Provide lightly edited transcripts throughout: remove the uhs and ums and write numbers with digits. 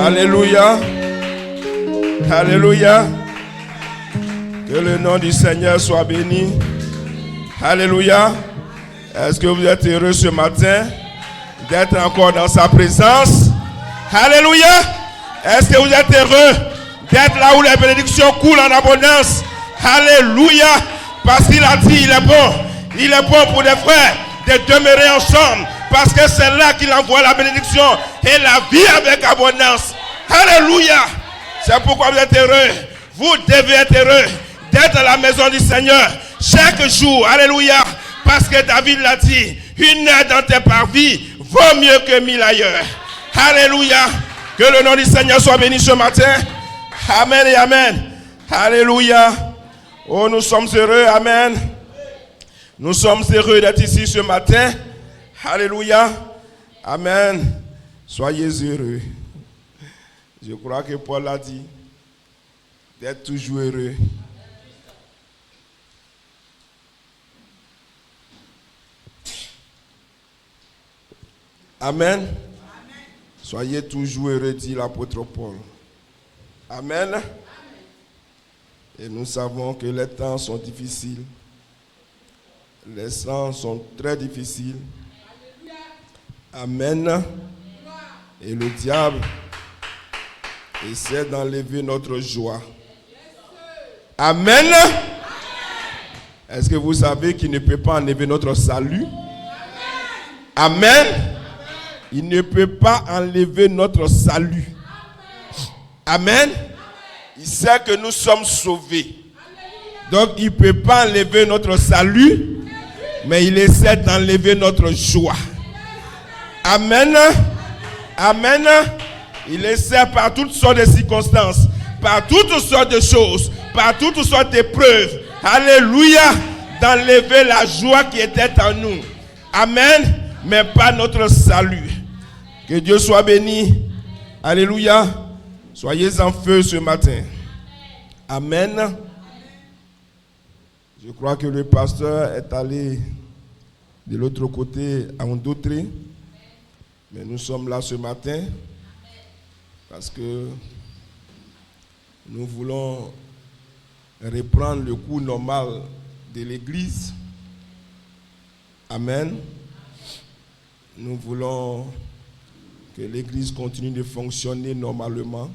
Alléluia. Alléluia. Que le nom du Seigneur soit béni. Alléluia. Est-ce que vous êtes heureux ce matin d'être encore dans sa présence? Alléluia. Est-ce que vous êtes heureux d'être là où les bénédictions coulent en abondance? Alléluia. Parce qu'il a dit, il est bon. Il est bon pour les frères de demeurer ensemble. Parce que c'est là qu'il envoie la bénédiction et la vie avec abondance. Alléluia. C'est pourquoi vous êtes heureux. Vous devez être heureux d'être à la maison du Seigneur chaque jour. Alléluia. Parce que David l'a dit, une heure dans tes parvis vaut mieux que 1000 ailleurs. Alléluia. Que le nom du Seigneur soit béni ce matin. Amen et amen. Alléluia. Oh, nous sommes heureux. Amen. Nous sommes heureux d'être ici ce matin. Alléluia. Amen. Soyez heureux. Je crois que Paul a dit d'être toujours heureux. Amen. Amen. Soyez toujours heureux, dit l'apôtre Paul. Amen. Amen. Et nous savons que les temps sont difficiles. Les temps sont très difficiles. Amen. Et le diable essaie d'enlever notre joie. Amen. Est-ce que vous savez qu'il ne peut pas enlever notre salut? Amen. Il ne peut pas enlever notre salut. Amen. Il sait que nous sommes sauvés. Donc il ne peut pas enlever notre salut, mais il essaie d'enlever notre joie. Amen. Amen. Il essaie par toutes sortes de circonstances, par toutes sortes de choses, par toutes sortes d'épreuves. Alléluia. D'enlever la joie qui était en nous. Amen. Mais pas notre salut. Que Dieu soit béni. Alléluia. Soyez en feu ce matin. Amen. Je crois que le pasteur est allé de l'autre côté à Ondoutré. Mais nous sommes là ce matin parce que nous voulons reprendre le cours normal de l'église. Amen. Nous voulons que l'église continue de fonctionner normalement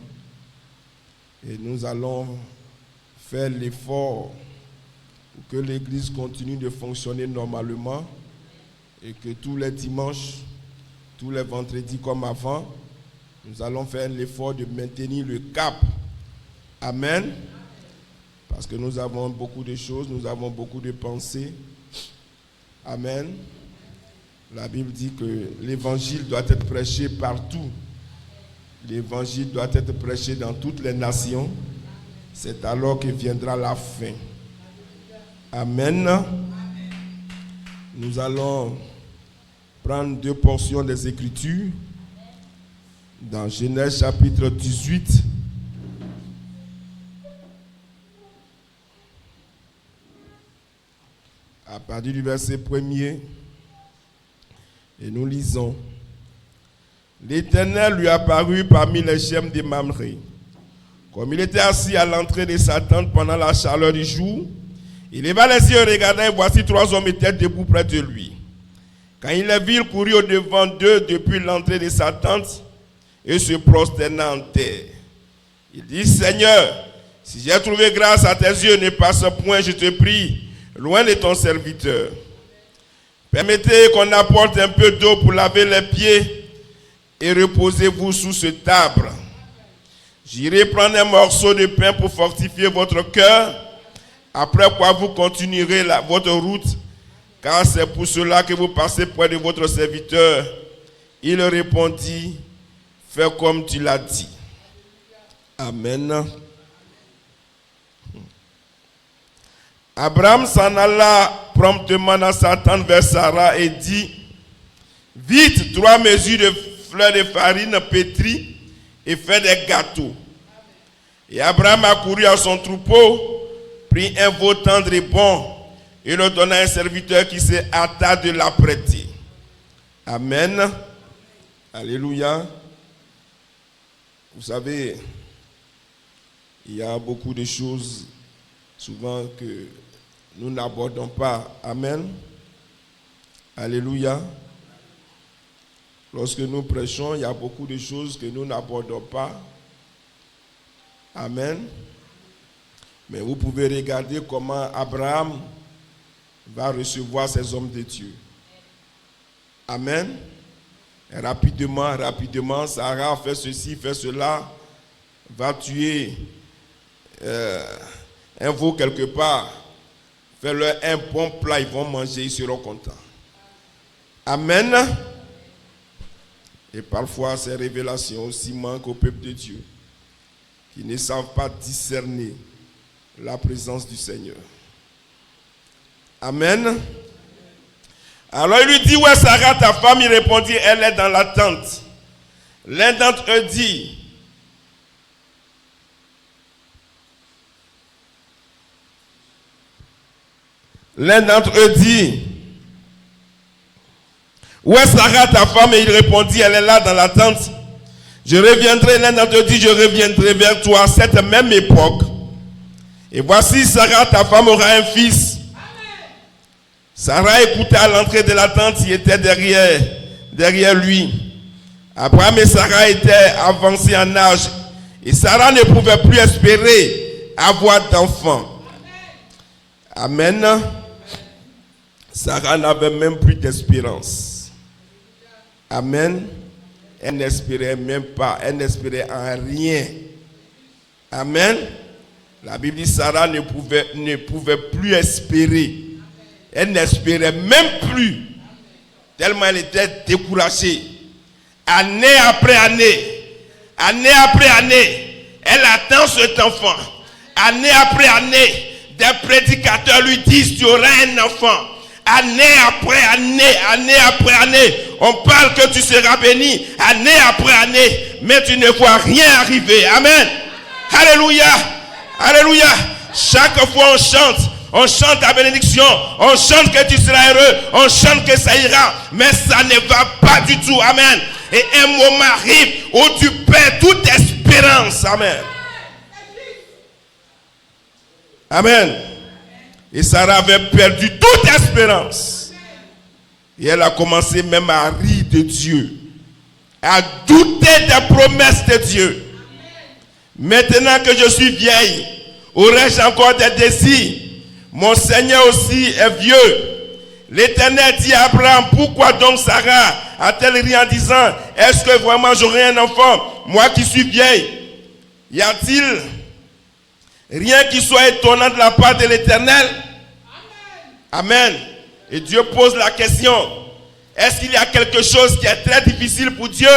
et nous allons faire l'effort pour que l'église continue de fonctionner normalement et que tous les dimanches, tous les vendredis comme avant, nous allons faire l'effort de maintenir le cap. Amen. Parce que nous avons beaucoup de choses, nous avons beaucoup de pensées. Amen. La Bible dit que l'évangile doit être prêché partout. L'évangile doit être prêché dans toutes les nations. C'est alors que viendra la fin. Amen. Nous allons prendre 2 portions des Écritures. Dans Genèse chapitre 18. À partir du verset 1er. Et nous lisons. L'Éternel lui apparut parmi les gemmes de Mamré. Comme il était assis à l'entrée de sa tente pendant la chaleur du jour, il leva les yeux et regarda, et voici 3 hommes étaient debout près de lui. Quand il les vit, il courut au-devant d'eux depuis l'entrée de sa tente et se prosterna en terre. Il dit, Seigneur, si j'ai trouvé grâce à tes yeux, ne passe point, je te prie, loin de ton serviteur. Permettez qu'on apporte un peu d'eau pour laver les pieds et reposez-vous sous cet arbre. J'irai prendre un morceau de pain pour fortifier votre cœur, après quoi vous continuerez votre route, car c'est pour cela que vous passez près de votre serviteur. Il répondit, fais comme tu l'as dit. Amen. Abraham s'en alla promptement dans sa tente vers Sarah et dit, vite 3 mesures de fleurs de farine pétrie et fais des gâteaux. Et Abraham accourut à son troupeau, prit un veau tendre et bon, et le donna à un serviteur qui se hâta de l'apprêter. Amen. Alléluia. Vous savez, il y a beaucoup de choses souvent que nous n'abordons pas. Amen. Alléluia. Lorsque nous prêchons, il y a beaucoup de choses que nous n'abordons pas. Amen. Mais vous pouvez regarder comment Abraham va recevoir ces hommes de Dieu. Amen. Et rapidement, Sarah fait ceci, fait cela, va tuer un veau quelque part, fait-leur un bon plat, ils vont manger, ils seront contents. Amen. Et parfois, ces révélations aussi manquent au peuple de Dieu, qui ne savent pas discerner la présence du Seigneur. Amen. Alors il lui dit, où est Sarah, ta femme? Il répondit, elle est dans la tente. L'un d'entre eux dit, où est Sarah, ta femme? Et il répondit, elle est là dans la tente. Je reviendrai, l'un d'entre eux dit, je reviendrai vers toi à cette même époque. Et voici, Sarah, ta femme, aura un fils. Sarah écoutait à l'entrée de la tente, il était derrière lui. Abraham et Sarah étaient avancés en âge. Et Sarah ne pouvait plus espérer avoir d'enfant. Amen. Sarah n'avait même plus d'espérance. Amen. Elle n'espérait même pas. Elle n'espérait en rien. Amen. La Bible dit Sarah ne pouvait plus espérer. Elle n'espérait même plus. Tellement elle était découragée. Année après année, elle attend cet enfant. Année après année, des prédicateurs lui disent tu auras un enfant. Année après année, on parle que tu seras béni. Année après année, mais tu ne vois rien arriver. Amen. Alléluia. Alléluia. Chaque fois on chante la bénédiction, on chante que tu seras heureux, on chante que ça ira, mais ça ne va pas du tout. Amen. Et un moment arrive où tu perds toute espérance. Amen. Amen. Et Sarah avait perdu toute espérance. Et elle a commencé même à rire de Dieu, à douter des promesses de Dieu. Maintenant que je suis vieille, aurais-je encore des désirs? Mon Seigneur aussi est vieux. L'Éternel dit à Abraham, pourquoi donc Sarah a-t-elle ri en disant, est-ce que vraiment j'aurai un enfant, moi qui suis vieille? Y a-t-il rien qui soit étonnant de la part de l'Éternel? Amen. Et Dieu pose la question, est-ce qu'il y a quelque chose qui est très difficile pour Dieu?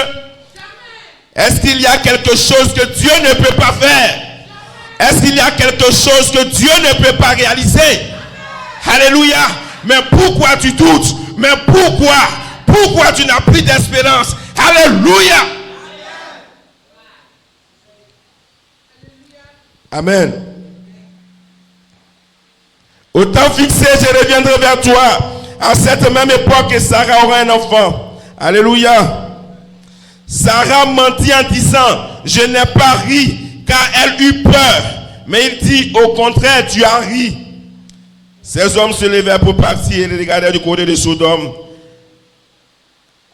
Est-ce qu'il y a quelque chose que Dieu ne peut pas faire? Est-ce qu'il y a quelque chose que Dieu ne peut pas réaliser? Alléluia. Mais pourquoi tu doutes? Mais pourquoi tu n'as plus d'espérance? Alléluia. Amen. Au temps fixé, je reviendrai vers toi. À cette même époque, Sarah aura un enfant. Alléluia. Sarah mentit en disant, je n'ai pas ri, car elle eut peur. Mais il dit, au contraire, tu as ri. Ces hommes se levèrent pour partir et les regardèrent du côté de Sodome.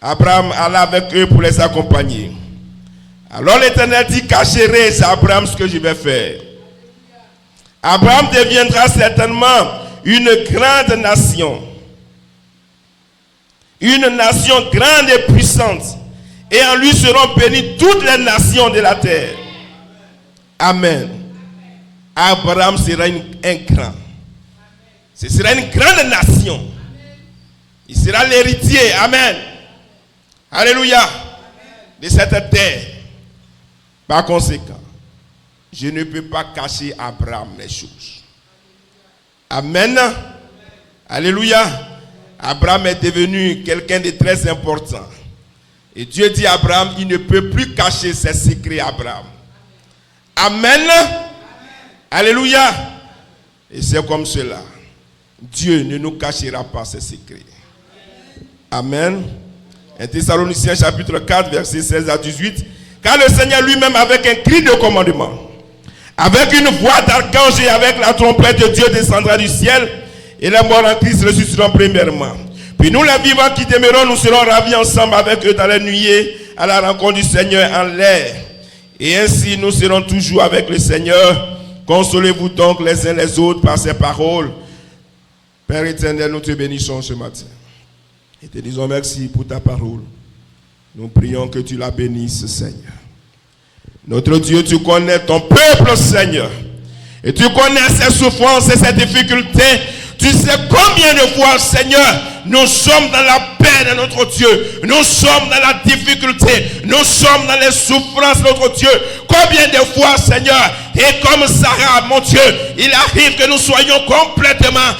Abraham alla avec eux pour les accompagner. Alors l'Éternel dit, cacherai à Abraham ce que je vais faire. Abraham deviendra certainement une grande nation. Une nation grande et puissante. Et en lui seront bénies toutes les nations de la terre. Amen. Abraham sera un grand. Ce sera une grande nation. Il sera l'héritier. Amen. Alléluia. De cette terre. Par conséquent, je ne peux pas cacher à Abraham les choses. Amen. Alléluia. Abraham est devenu quelqu'un de très important. Et Dieu dit à Abraham, il ne peut plus cacher ses secrets à Abraham. Amen. Alléluia. Et c'est comme cela. Dieu ne nous cachera pas ses secrets. Amen. 1 Thessaloniciens chapitre 4, versets 16 à 18. Car car le Seigneur lui-même, avec un cri de commandement, avec une voix d'archange et avec la trompette de Dieu descendra du ciel, et les morts en Christ ressusciteront premièrement. Puis nous, les vivants qui demeurons, nous serons ravis ensemble avec eux dans les nuées, à la rencontre du Seigneur en l'air. Et ainsi, nous serons toujours avec le Seigneur. Consolez-vous donc les uns les autres par ces paroles. Père éternel, nous te bénissons ce matin. Et te disons merci pour ta parole. Nous prions que tu la bénisses, Seigneur. Notre Dieu, tu connais ton peuple, Seigneur. Et tu connais ses souffrances et ses difficultés. Tu sais combien de fois, Seigneur, nous sommes dans la peine de notre Dieu. Nous sommes dans la difficulté. Nous sommes dans les souffrances de notre Dieu. Combien de fois, Seigneur, et comme Sarah, mon Dieu, il arrive que nous soyons complètement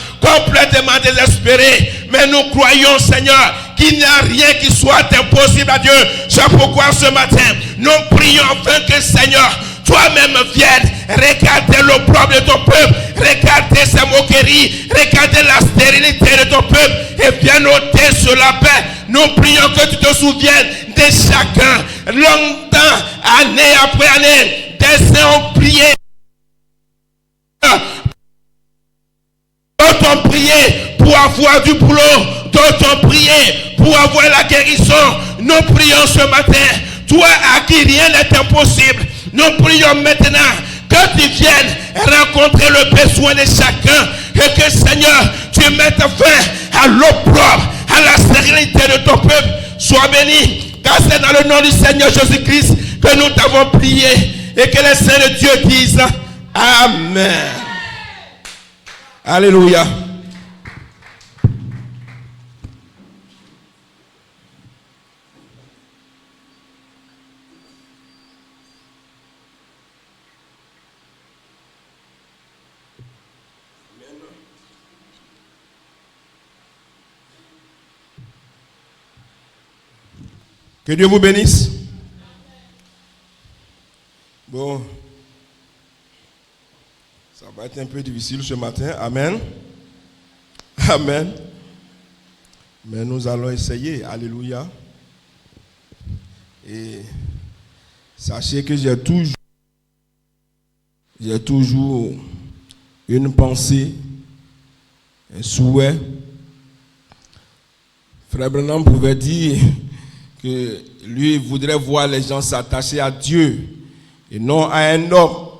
désespérés. Mais nous croyons, Seigneur, qu'il n'y a rien qui soit impossible à Dieu. C'est pourquoi ce matin, nous prions afin que, Seigneur, toi-même vienne regarder l'opprobre de ton peuple, regarder sa moquerie, regarder la stérilité de ton peuple et viens ôter sur la paix. Nous prions que tu te souviennes de chacun, longtemps, année après année, des saints ont prié. D'autres ont prié pour avoir du boulot, d'autres ont prié pour avoir la guérison. Nous prions ce matin, toi à qui rien n'est impossible. Nous prions maintenant que tu viennes rencontrer le besoin de chacun et que, Seigneur, tu mettes fin à l'opprobre, à la stérilité de ton peuple. Sois béni, car c'est dans le nom du Seigneur Jésus-Christ que nous t'avons prié et que les saints de Dieu disent Amen. Alléluia. Que Dieu vous bénisse. Bon, ça va être un peu difficile ce matin. Amen. Amen. Mais nous allons essayer. Alléluia. Et sachez que j'ai toujours une pensée, un souhait. Frère Branham pouvait dire que lui voudrait voir les gens s'attacher à Dieu et non à un homme.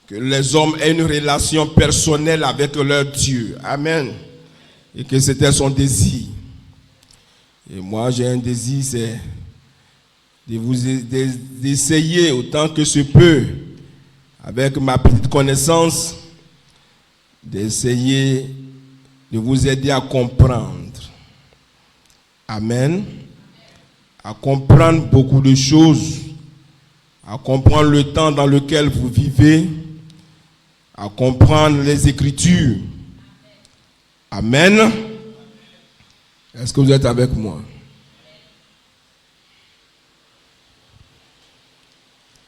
Que les hommes aient une relation personnelle avec leur Dieu. Amen. Et que c'était son désir. Et moi j'ai un désir, c'est d'essayer autant que je peux, avec ma petite connaissance, d'essayer de vous aider à comprendre. Amen. À comprendre beaucoup de choses, à comprendre le temps dans lequel vous vivez, à comprendre les Écritures. Amen. Est-ce que vous êtes avec moi?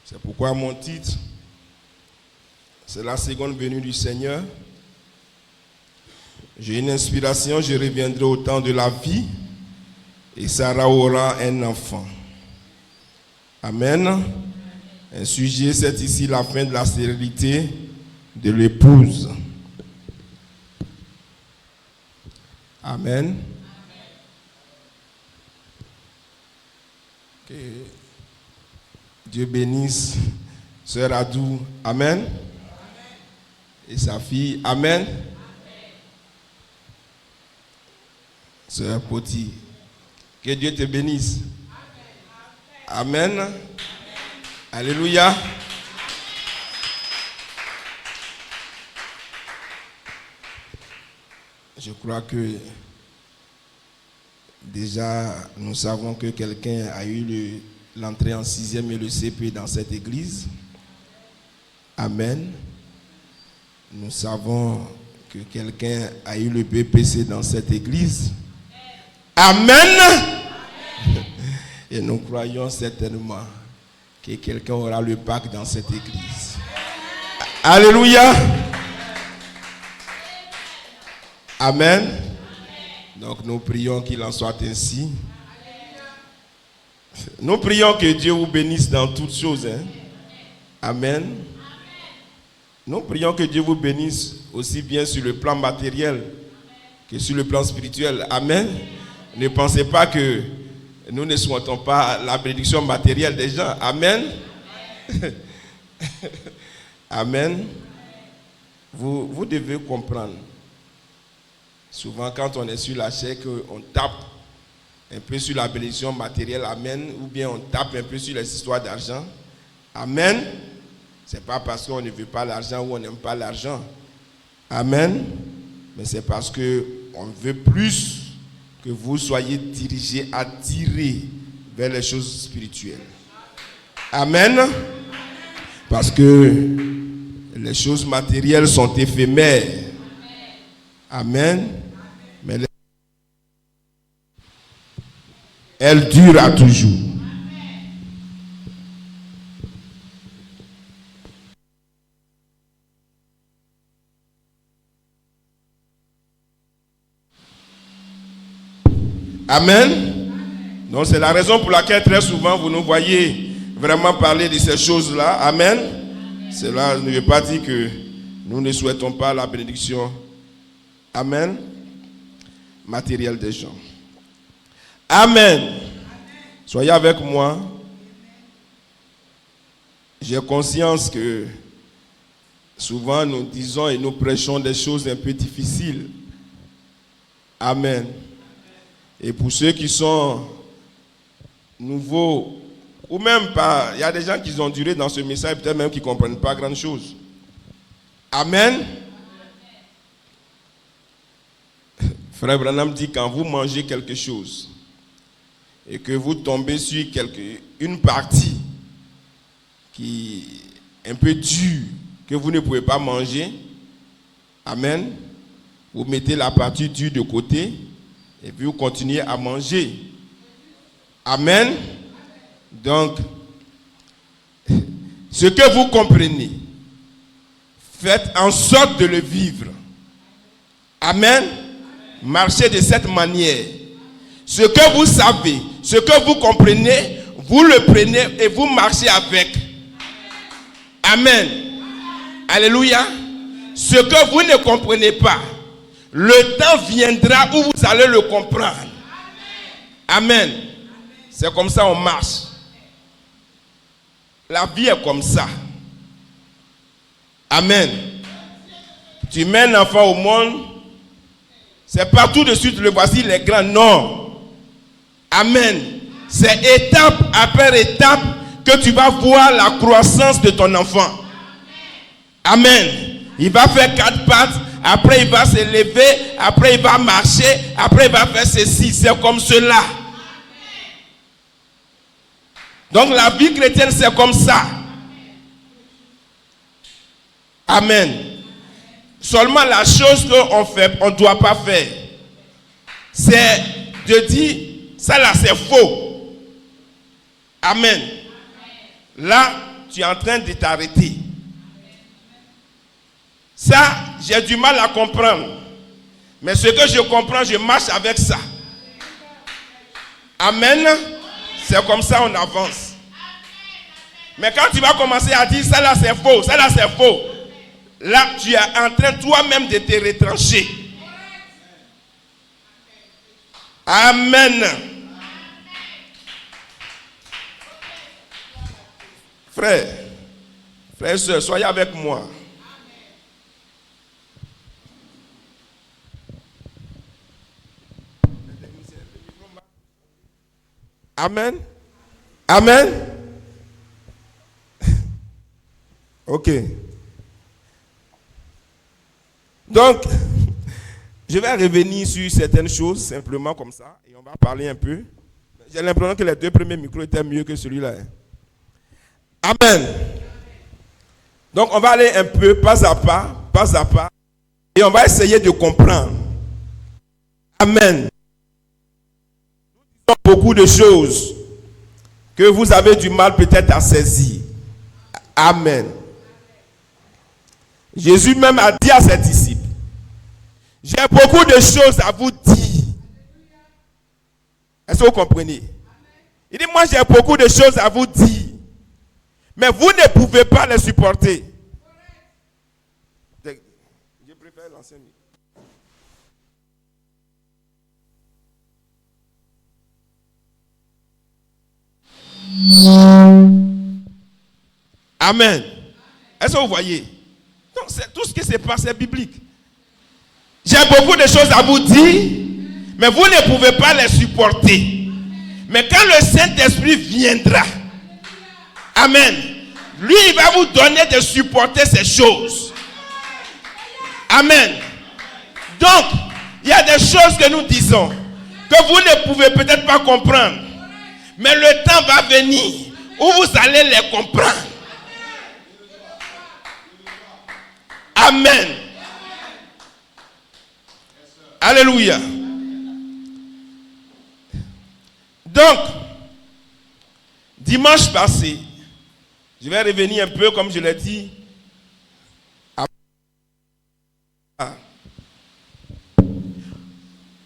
C'est pourquoi mon titre, c'est la seconde venue du Seigneur. J'ai une inspiration, je reviendrai au temps de la vie. Et Sarah aura un enfant. Amen. Un sujet, c'est ici la fin de la stérilité de l'épouse. Amen. Que Dieu bénisse Sœur Adou. Amen. Et sa fille. Amen. Sœur Poti. Que Dieu te bénisse. Amen. Amen. Alléluia. Je crois que déjà nous savons que quelqu'un a eu l'entrée en 6e et le CP dans cette église. Amen. Nous savons que quelqu'un a eu le BPC dans cette église. Amen. Et nous croyons certainement que quelqu'un aura le bac dans cette église. Alléluia. Amen. Donc nous prions qu'il en soit ainsi. Nous prions que Dieu vous bénisse dans toutes choses. Hein? Amen. Nous prions que Dieu vous bénisse aussi bien sur le plan matériel que sur le plan spirituel. Amen. Ne pensez pas que nous ne souhaitons pas la bénédiction matérielle des gens. Amen. Amen. Vous devez comprendre. Souvent, quand on est sur la chair, on tape un peu sur la bénédiction matérielle. Amen. Ou bien on tape un peu sur les histoires d'argent. Amen. Ce n'est pas parce qu'on ne veut pas l'argent ou on n'aime pas l'argent. Amen. Mais c'est parce qu'on veut plus que vous soyez dirigés, attirés vers les choses spirituelles. Amen. Parce que les choses matérielles sont éphémères. Amen. Mais elles durent à toujours. Amen. Donc c'est la raison pour laquelle très souvent vous nous voyez vraiment parler de ces choses-là. Amen. Cela ne veut pas dire que nous ne souhaitons pas la bénédiction. Amen. Matériel des gens. Amen. Soyez avec moi. J'ai conscience que souvent nous disons et nous prêchons des choses un peu difficiles. Amen. Et pour ceux qui sont nouveaux, ou même pas, il y a des gens qui ont duré dans ce message, peut-être même qui ne comprennent pas grand chose. Amen. Frère Branham dit, quand vous mangez quelque chose et que vous tombez sur une partie qui est un peu dure, que vous ne pouvez pas manger, amen, vous mettez la partie dure de côté et puis vous continuez à manger. Amen. Donc, ce que vous comprenez, faites en sorte de le vivre. Amen. Marchez de cette manière. Ce que vous savez, ce que vous comprenez, vous le prenez et vous marchez avec. Amen. Alléluia. Ce que vous ne comprenez pas, le temps viendra où vous allez le comprendre. Amen. C'est comme ça on marche. La vie est comme ça. Amen. Tu mets un enfant au monde, c'est pas tout de suite le voici les grands. Non. Amen. C'est étape après étape que tu vas voir la croissance de ton enfant. Amen. Il va faire 4 pattes, après il va se lever, après il va marcher, après il va faire ceci. C'est comme cela. Donc la vie chrétienne, c'est comme ça. Amen. Seulement la chose qu'on fait, on ne doit pas faire, c'est de dire, ça là c'est faux. Amen. Là, tu es en train de t'arrêter. Ça, j'ai du mal à comprendre. Mais ce que je comprends, je marche avec ça. Amen. C'est comme ça on avance. Mais quand tu vas commencer à dire ça là c'est faux, ça là c'est faux, là tu es en train toi-même de te retrancher. Amen. Frères et sœurs, soyez avec moi. Amen. Amen. Ok. Donc, je vais revenir sur certaines choses, simplement comme ça, et on va parler un peu. J'ai l'impression que les 2 premiers micros étaient mieux que celui-là. Amen. Donc, on va aller un peu pas à pas, et on va essayer de comprendre. Amen. Nous disons beaucoup de choses que vous avez du mal peut-être à saisir. Amen. Jésus même a dit à ses disciples, j'ai beaucoup de choses à vous dire. Est-ce que vous comprenez? Il dit, moi j'ai beaucoup de choses à vous dire, mais vous ne pouvez pas les supporter. Je préfère l'ancien micro. Amen. Est-ce que vous voyez? Donc c'est tout ce qui se passe est biblique. J'ai beaucoup de choses à vous dire, mais vous ne pouvez pas les supporter. Mais quand le Saint-Esprit viendra, amen, lui il va vous donner de supporter ces choses. Amen. Donc, il y a des choses que nous disons que vous ne pouvez peut-être pas comprendre. Mais le temps va venir où vous allez les comprendre. Amen. Alléluia. Donc, dimanche passé, je vais revenir un peu comme je l'ai dit.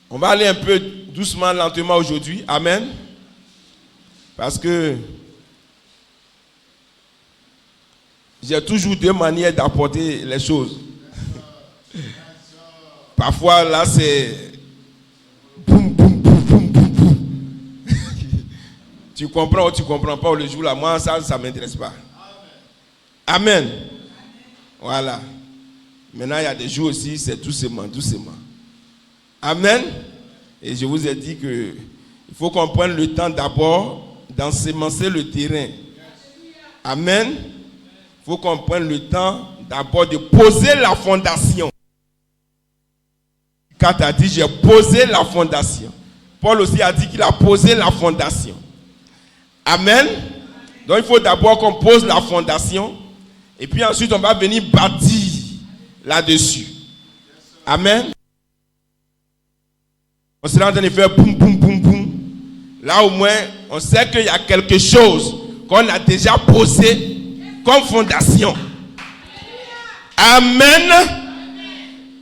On va aller un peu doucement, lentement aujourd'hui. Amen. Parce que j'ai toujours deux manières d'apporter les choses. Parfois, là, c'est boum, boum, boum, boum, boum, boum. Tu comprends ou tu ne comprends pas le jour là. Moi, ça ne m'intéresse pas. Amen. Voilà. Maintenant, il y a des jours aussi, c'est doucement, doucement. Amen. Et je vous ai dit que il faut qu'on prenne le temps d'abord d'ensemencer le terrain. Amen. Il faut qu'on prenne le temps d'abord de poser la fondation. Quand tu as dit j'ai posé la fondation, Paul aussi a dit qu'il a posé la fondation. Amen. Donc il faut d'abord qu'on pose la fondation et puis ensuite on va venir bâtir là-dessus. Amen. On sera en train de faire boum, boum, boum, boum. Là au moins, on sait qu'il y a quelque chose qu'on a déjà posé comme fondation. Amen.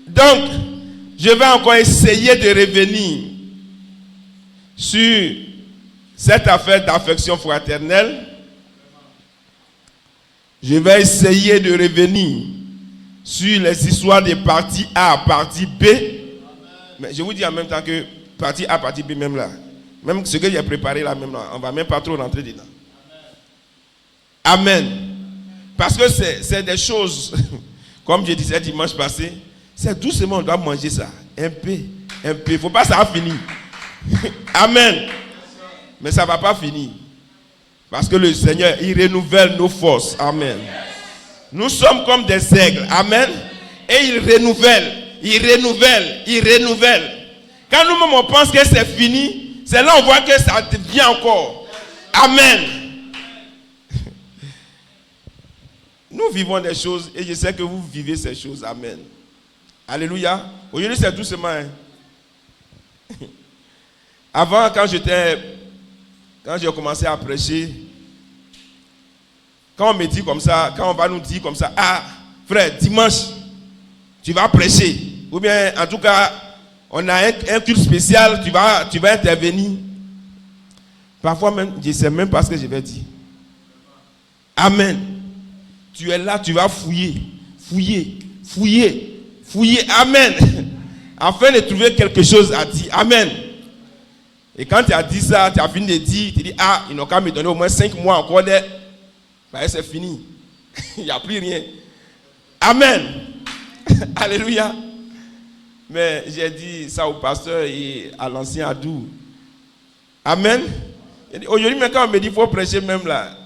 Donc, je vais encore essayer de revenir sur cette affaire d'affection fraternelle. Je vais essayer de revenir sur les histoires de partie A, partie B. Mais je vous dis en même temps que partie A, partie B, même là. Même ce que j'ai préparé là, même là, on ne va même pas trop rentrer dedans. Amen. Parce que c'est des choses, comme je disais dimanche passé, c'est doucement, on doit manger ça. Un peu, un peu. Il ne faut pas que ça finisse. Amen. Mais ça ne va pas finir. Parce que le Seigneur, il renouvelle nos forces. Amen. Nous sommes comme des aigles. Amen. Et il renouvelle. Il renouvelle, il renouvelle. Quand nous-mêmes on pense que c'est fini, c'est là on voit que ça devient encore. Amen. Nous vivons des choses et je sais que vous vivez ces choses. Amen. Alléluia. Aujourd'hui c'est doucement. Hein? Avant, quand j'ai commencé à prêcher, quand on me dit comme ça, quand on va nous dire comme ça, ah frère, dimanche, tu vas prêcher. Ou bien, en tout cas, on a un culte spécial, tu vas intervenir. Parfois même, je ne sais même pas ce que je vais dire. Amen. Tu es là, tu vas fouiller, fouiller, fouiller, fouiller. Amen. Afin de trouver quelque chose à dire. Amen. Et quand tu as dit ça, tu as fini de dire, tu dis, ah, ils n'ont qu'à me donner au moins 5 mois encore. Ben, c'est fini. Il n'y a plus rien. Amen. Alléluia. Mais j'ai dit ça au pasteur et à l'ancien Adou. Amen. Aujourd'hui, même quand on me dit qu'il faut prêcher même là,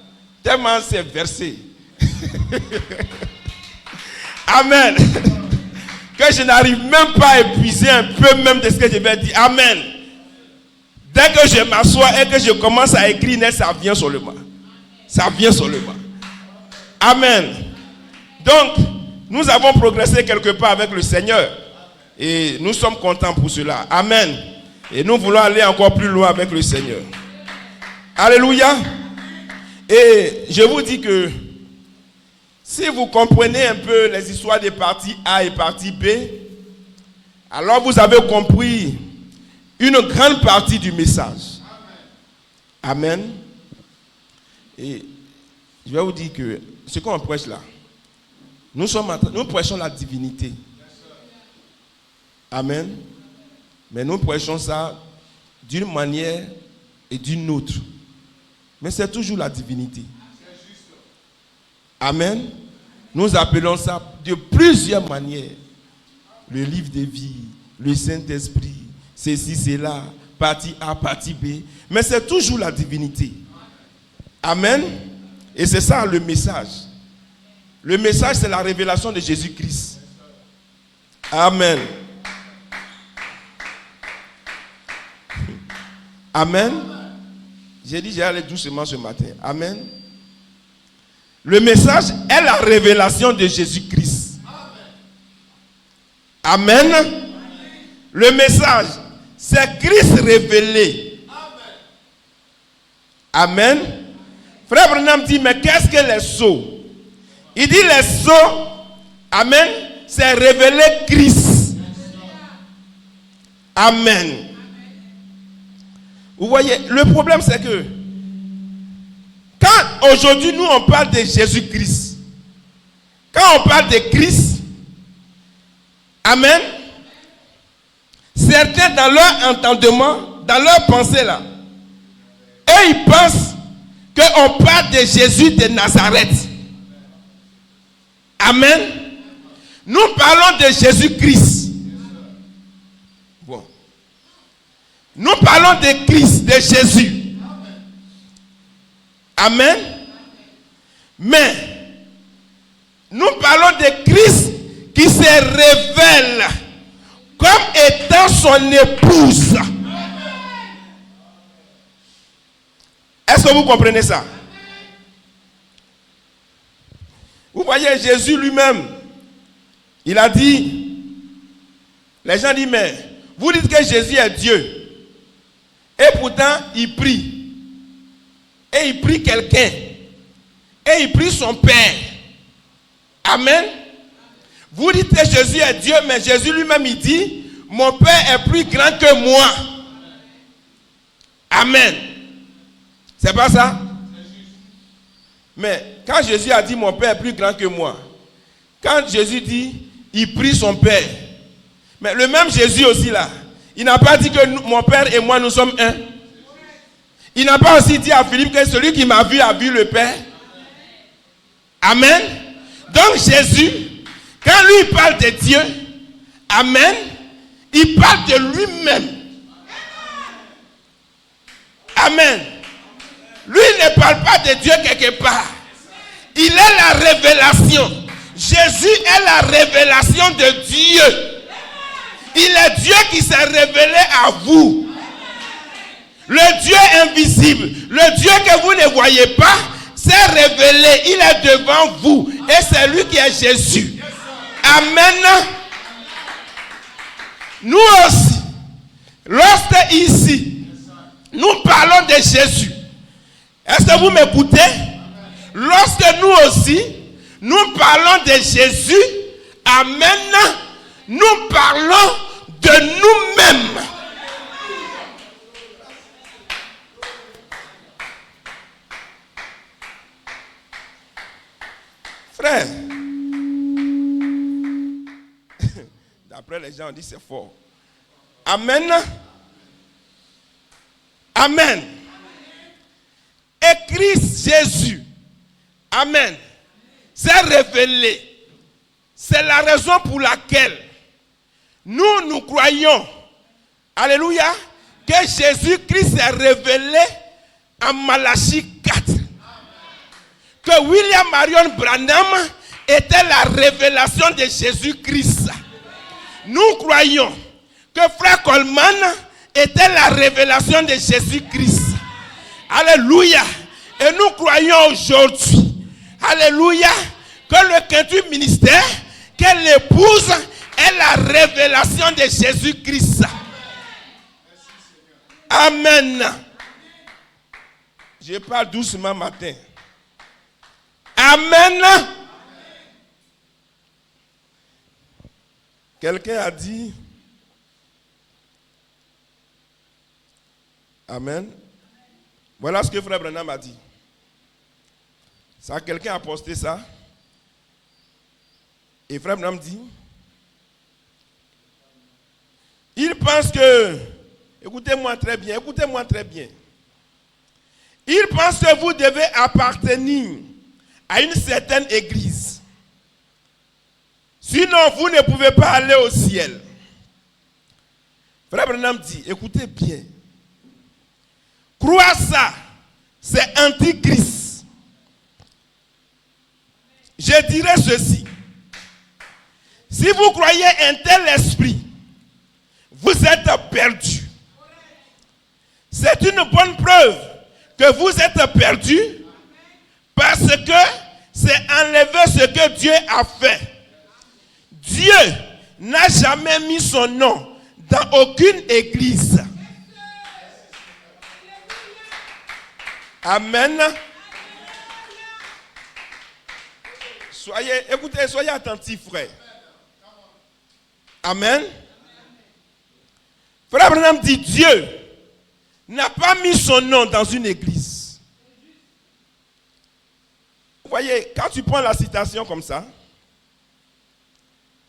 tellement c'est versé. Amen. Que je n'arrive même pas à épuiser un peu même de ce que je vais dire. Amen. Dès que je m'assois et que je commence à écrire, ça vient seulement. Ça vient seulement. Amen. Donc, nous avons progressé quelque part avec le Seigneur. Et nous sommes contents pour cela. Amen. Et nous voulons aller encore plus loin avec le Seigneur. Alléluia. Et je vous dis que si vous comprenez un peu les histoires des parties A et partie B, alors vous avez compris une grande partie du message. Amen. Et je vais vous dire que ce qu'on prêche là, nous prêchons la divinité. Amen. Mais nous prêchons ça d'une manière et d'une autre. Mais c'est toujours la divinité. Amen. Nous appelons ça de plusieurs manières. Le livre de vie, le Saint-Esprit, ceci, cela, partie A, partie B. Mais c'est toujours la divinité. Amen. Et c'est ça le message. Le message, c'est la révélation de Jésus-Christ. Amen. Amen. J'ai dit, j'allais doucement ce matin. Amen. Le message est la révélation de Jésus-Christ. Amen. Le message, c'est Christ révélé. Amen. Frère Branham dit, mais qu'est-ce que les sceaux? Il dit les sceaux, amen, c'est révéler Christ. Amen. Vous voyez, le problème c'est que quand aujourd'hui nous on parle de Jésus-Christ, quand on parle de Christ, amen, certains dans leur entendement, dans leur pensée là, eux ils pensent qu'on parle de Jésus de Nazareth. Amen. Nous parlons de Jésus-Christ. Bon. Nous parlons de Christ, de Jésus. Amen. Mais nous parlons de Christ qui se révèle comme étant son épouse. Est-ce que vous comprenez ça? Vous voyez, Jésus lui-même, il a dit, les gens disent, mais vous dites que Jésus est Dieu. Et pourtant, il prie. Et il prie quelqu'un. Et il prie son Père. Amen. Vous dites que Jésus est Dieu, mais Jésus lui-même, il dit, mon Père est plus grand que moi. Amen. C'est pas ça? Mais quand Jésus a dit mon Père est plus grand que moi, quand Jésus dit il prie son Père, mais le même Jésus aussi là, il n'a pas dit que mon Père et moi nous sommes un. Il n'a pas aussi dit à Philippe que celui qui m'a vu a vu le Père. Amen. Donc Jésus, quand lui il parle de Dieu, amen, il parle de lui-même. Amen. Lui il ne parle pas de Dieu quelque part. Il est la révélation. Jésus est la révélation de Dieu. Il est Dieu qui s'est révélé à vous. Le Dieu invisible, le Dieu que vous ne voyez pas, s'est révélé. Il est devant vous. Et c'est lui qui est Jésus. Amen. Nous aussi, lorsque ici, nous parlons de Jésus. Est-ce que vous m'écoutez? Lorsque nous aussi, nous parlons de Jésus, amen, nous parlons de nous-mêmes. Frère, d'après les gens, on dit c'est fort. Amen. Amen. Et Christ Jésus, amen, s'est révélé. C'est la raison pour laquelle nous croyons, alléluia, que Jésus-Christ s'est révélé en Malachie 4. Que William Marion Branham était la révélation de Jésus-Christ. Nous croyons que Frère Coleman était la révélation de Jésus-Christ. Alléluia. Et nous croyons aujourd'hui, alléluia, que le quintuple ministère, que l'épouse est la révélation de Jésus-Christ. Amen. Je parle doucement matin. Amen. Quelqu'un a dit, amen, Voilà ce que Frère Branham a dit. Ça, quelqu'un a posté ça. Et Frère Branham dit, il pense que, écoutez-moi très bien, il pense que vous devez appartenir à une certaine église. Sinon, vous ne pouvez pas aller au ciel. Frère Branham dit, écoutez bien. Croire ça, c'est antichrist. Je dirais ceci. Si vous croyez un tel esprit, vous êtes perdu. C'est une bonne preuve que vous êtes perdu parce que c'est enlever ce que Dieu a fait. Dieu n'a jamais mis son nom dans aucune église. Amen. Soyez attentifs, frère. Amen. Frère Branham dit, Dieu n'a pas mis son nom dans une église. Vous voyez, quand tu prends la citation comme ça,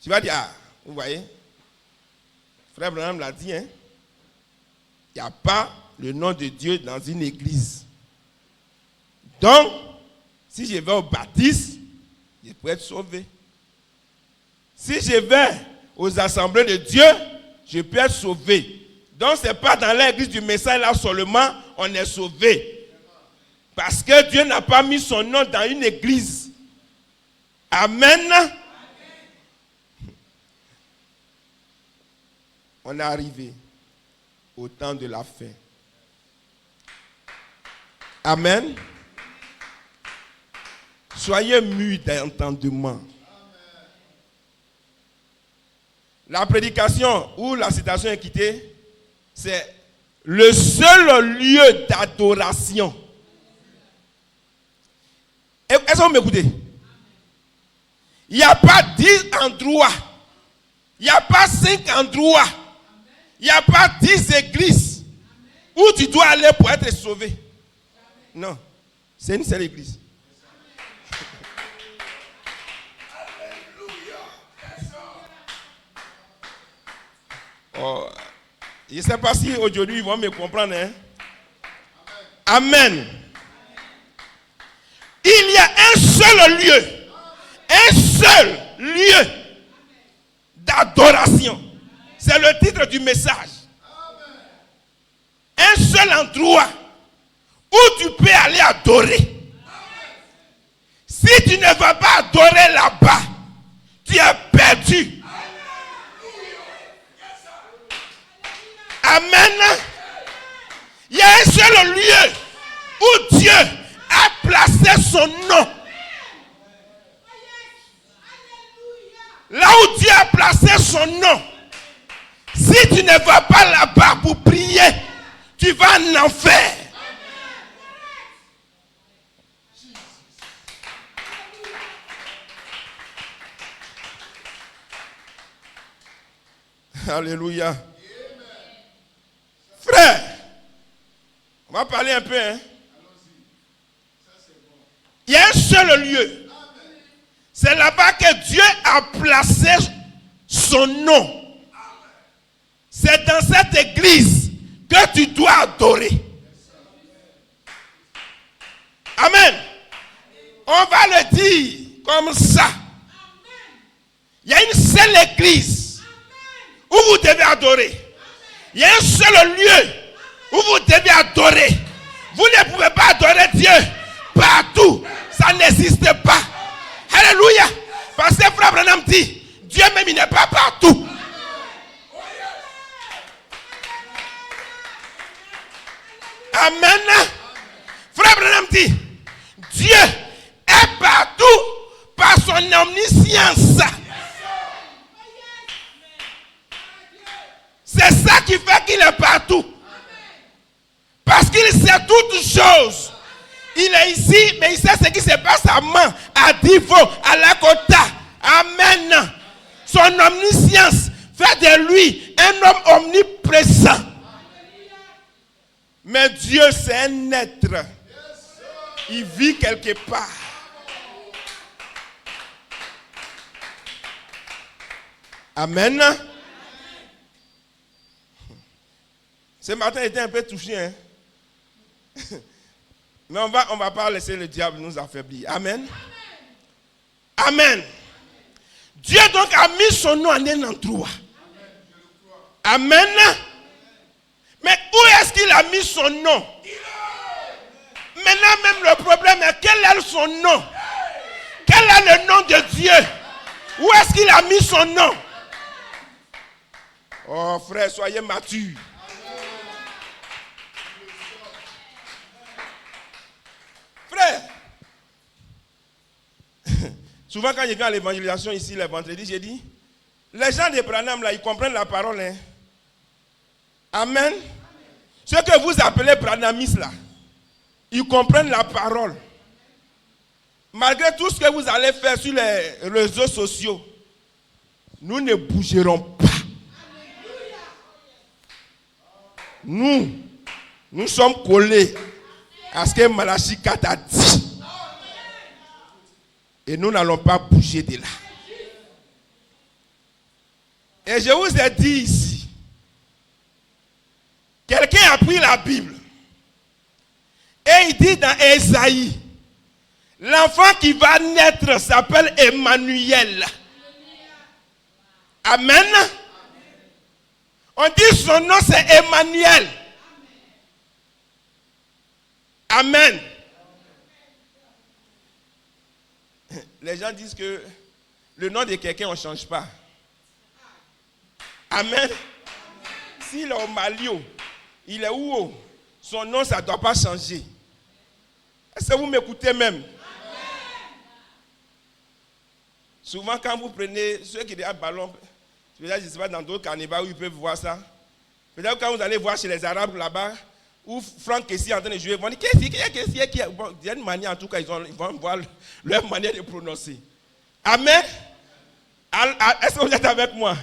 tu vas dire, ah, vous voyez, Frère Branham l'a dit, hein, il n'y a pas le nom de Dieu dans une église. Donc, si je vais au baptême, je peux être sauvé. Si je vais aux assemblées de Dieu, je peux être sauvé. Donc, ce n'est pas dans l'église du message là seulement on est sauvé. Parce que Dieu n'a pas mis son nom dans une église. Amen. On est arrivé au temps de la fin. Amen. Soyez mûrs d'entendement. La prédication ou la citation est quittée, c'est le seul lieu d'adoration. Est-ce que vous m'écoutez? Il n'y a pas 10 endroits. Il n'y a pas 5 endroits. Il n'y a pas 10 églises où tu dois aller pour être sauvé. Non. C'est une seule église. Oh, je ne sais pas si aujourd'hui ils vont me comprendre. Hein? Amen. Il y a un seul lieu d'adoration. C'est le titre du message. Un seul endroit où tu peux aller adorer. Si tu ne vas pas adorer là-bas, tu es perdu. Amen. Il y a un seul lieu où Dieu a placé son nom. Là où Dieu a placé son nom. Si tu ne vas pas là-bas pour prier, tu vas en enfer. Alléluia. Frère, on va parler un peu. Hein? Il y a un seul lieu. C'est là-bas que Dieu a placé son nom. C'est dans cette église que tu dois adorer. Amen. On va le dire comme ça. Il y a une seule église où vous devez adorer. Il y a un seul lieu où vous devez adorer. Vous ne pouvez pas adorer Dieu partout. Ça n'existe pas. Alléluia. Parce que Frère Branham dit, Dieu même il n'est pas partout. Amen. Frère Branham dit, Dieu est partout par son omniscience. C'est ça qui fait qu'il est partout. Parce qu'il sait toutes choses. Il est ici, mais il sait ce qui se passe à Man, à Divo, à Lakota. Amen. Son omniscience fait de lui un homme omniprésent. Mais Dieu, c'est un être. Il vit quelque part. Amen. Ce matin, j'étais un peu touché. Hein? Mais on va pas laisser le diable nous affaiblir. Amen. Amen. Dieu donc a mis son nom en un endroit. Amen. Mais où est-ce qu'il a mis son nom? Maintenant même le problème est quel est son nom? Quel est le nom de Dieu? Où est-ce qu'il a mis son nom? Oh frère, soyez matures. Frère, souvent quand je viens à l'évangélisation ici le vendredi, j'ai dit, les gens de Branham là, ils comprennent la parole. Hein? Amen. Ce que vous appelez Branhamistes là, ils comprennent la parole. Malgré tout ce que vous allez faire sur les réseaux sociaux, nous ne bougerons pas. Nous sommes collés à ce que Malachi 4 a dit. Et nous n'allons pas bouger de là. Et je vous ai dit ici, quelqu'un a pris la Bible et il dit dans Ésaïe, l'enfant qui va naître s'appelle Emmanuel. Amen. On dit son nom c'est Emmanuel. Amen. Les gens disent que le nom de quelqu'un on ne change pas. Amen. S'il est au Malio, il est où? Son nom ça ne doit pas changer. Est-ce que vous m'écoutez même? Souvent quand vous prenez ceux qui ont ballon, je ne sais pas dans d'autres carnivals où ils peuvent voir ça. Peut-être quand vous allez voir chez les Arabes là-bas, où Franck Kessie est en train de jouer, ils vont dire qu'est-ce qui bon, il y a une manière en tout cas, ils vont voir leur manière de prononcer. Amen. Est-ce que vous êtes avec moi? Amen.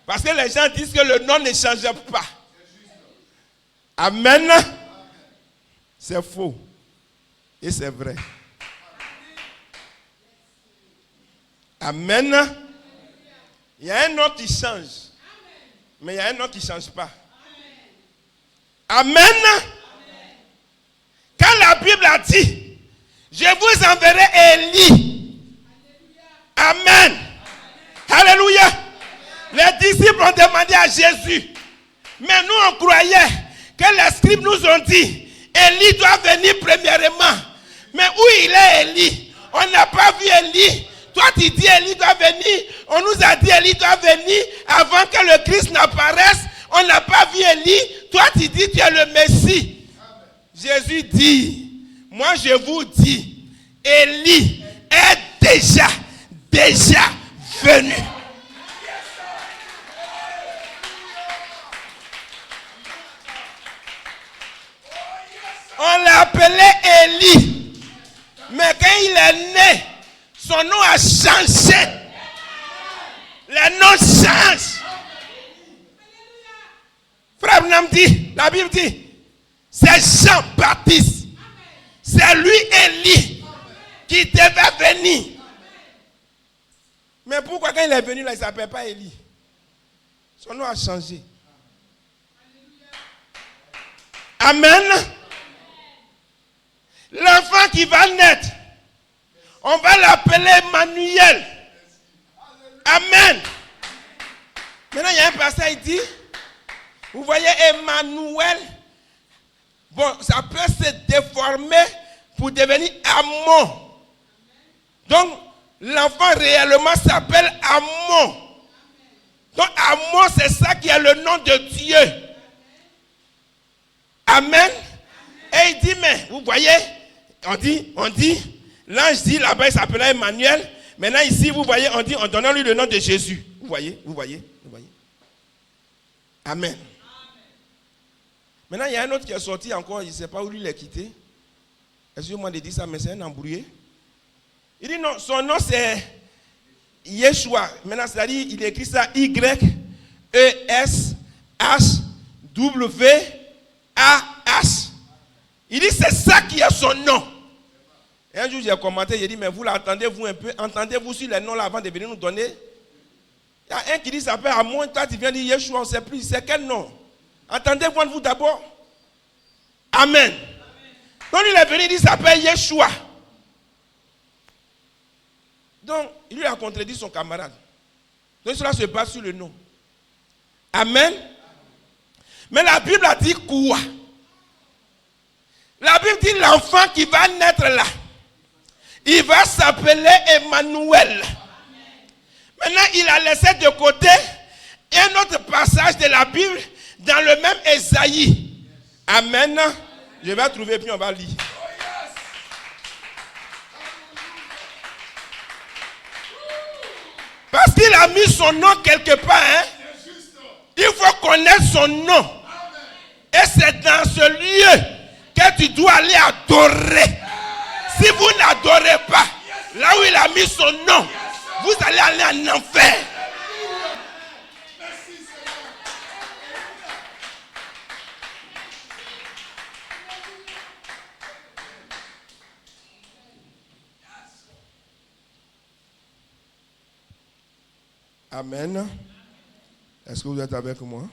Parce que les gens disent que le nom ne change pas. Amen. C'est faux. Et c'est vrai. Amen. Il y a un nom qui change. Mais il y a un nom qui ne change pas. Amen. Quand la Bible a dit, je vous enverrai Élie. Amen. Alléluia. Les disciples ont demandé à Jésus. Mais nous on croyait que les scribes nous ont dit, Élie doit venir premièrement. Mais où il est Élie? On n'a pas vu Élie. Toi tu dis Élie doit venir. On nous a dit Élie doit venir avant que le Christ n'apparaisse. On n'a pas vu Élie. Toi tu dis tu es le Messie. Amen. Jésus dit, moi je vous dis, Élie est déjà venu. On l'a appelé Élie. Mais quand il est né, son nom a changé. Le nom change. Frère Branham dit, la Bible dit, c'est Jean-Baptiste. C'est lui Élie qui devait venir. Mais pourquoi quand il est venu là, il ne s'appelle pas Élie? Son nom a changé. Amen. L'enfant qui va naître, on va l'appeler Emmanuel. Amen. Maintenant, il y a un passage qui dit, vous voyez Emmanuel, bon, ça peut se déformer pour devenir Amon. Donc, l'enfant réellement s'appelle Amon. Donc, Amon, c'est ça qui est le nom de Dieu. Amen. Et il dit, mais vous voyez, on dit, l'ange dit là-bas, il s'appelait Emmanuel. Maintenant ici, vous voyez, on dit, on donne lui le nom de Jésus. Vous voyez. Amen. Maintenant, il y a un autre qui est sorti encore, il ne sait pas où lui il est quitté. Excusez-moi de dire ça, mais c'est un embrouillé. Il dit non, son nom c'est Yeshua. Maintenant, c'est-à-dire, il écrit ça Y-E-S-H-W-A-H. Il dit c'est ça qui est son nom. Et un jour j'ai commenté, j'ai dit mais vous l'attendez-vous un peu, entendez-vous sur les noms là avant de venir nous donner. Il y a un qui dit ça s'appelle Amon, toi tu viens dire Yeshua, on ne sait plus, c'est quel nom? Attendez-vous vous d'abord. Amen. Donc il est venu, il dit ça s'appelle Yeshua. Donc il lui a contredit son camarade. Donc cela se base sur le nom. Amen. Mais la Bible a dit quoi? La Bible dit l'enfant qui va naître là, il va s'appeler Emmanuel. Maintenant, il a laissé de côté un autre passage de la Bible dans le même Ésaïe. Amen. Je vais trouver puis on va lire. Parce qu'il a mis son nom quelque part. Hein? Il faut connaître son nom. Et c'est dans ce lieu que tu dois aller adorer. Si vous n'adorez pas, là où il a mis son nom, vous allez aller en enfer. Amen. Est-ce que vous êtes avec moi?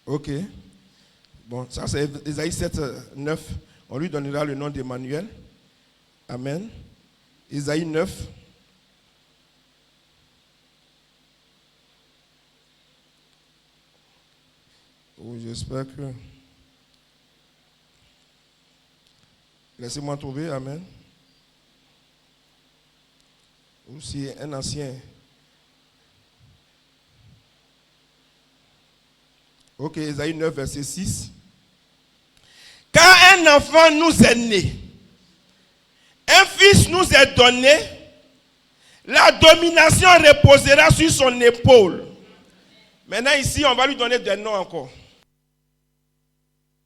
Ok. Bon, ça c'est Ésaïe 7, 9. On lui donnera le nom d'Emmanuel. Amen. Ésaïe 9. Oh, j'espère que... Laissez-moi trouver. Amen. Aussi un ancien... Ok, Ésaïe 9, verset 6. Car un enfant nous est né, un fils nous est donné, la domination reposera sur son épaule. Maintenant ici, on va lui donner des noms encore.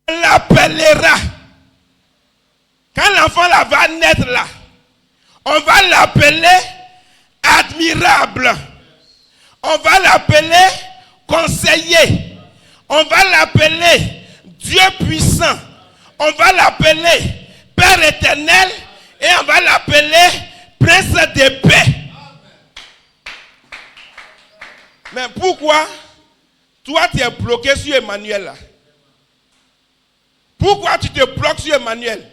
On l'appellera. Quand l'enfant là va naître là, on va l'appeler admirable. On va l'appeler conseiller. On va l'appeler Dieu puissant. On va l'appeler Père éternel. Et on va l'appeler Prince de paix. Mais pourquoi toi tu es bloqué sur Emmanuel là? Pourquoi tu te bloques sur Emmanuel?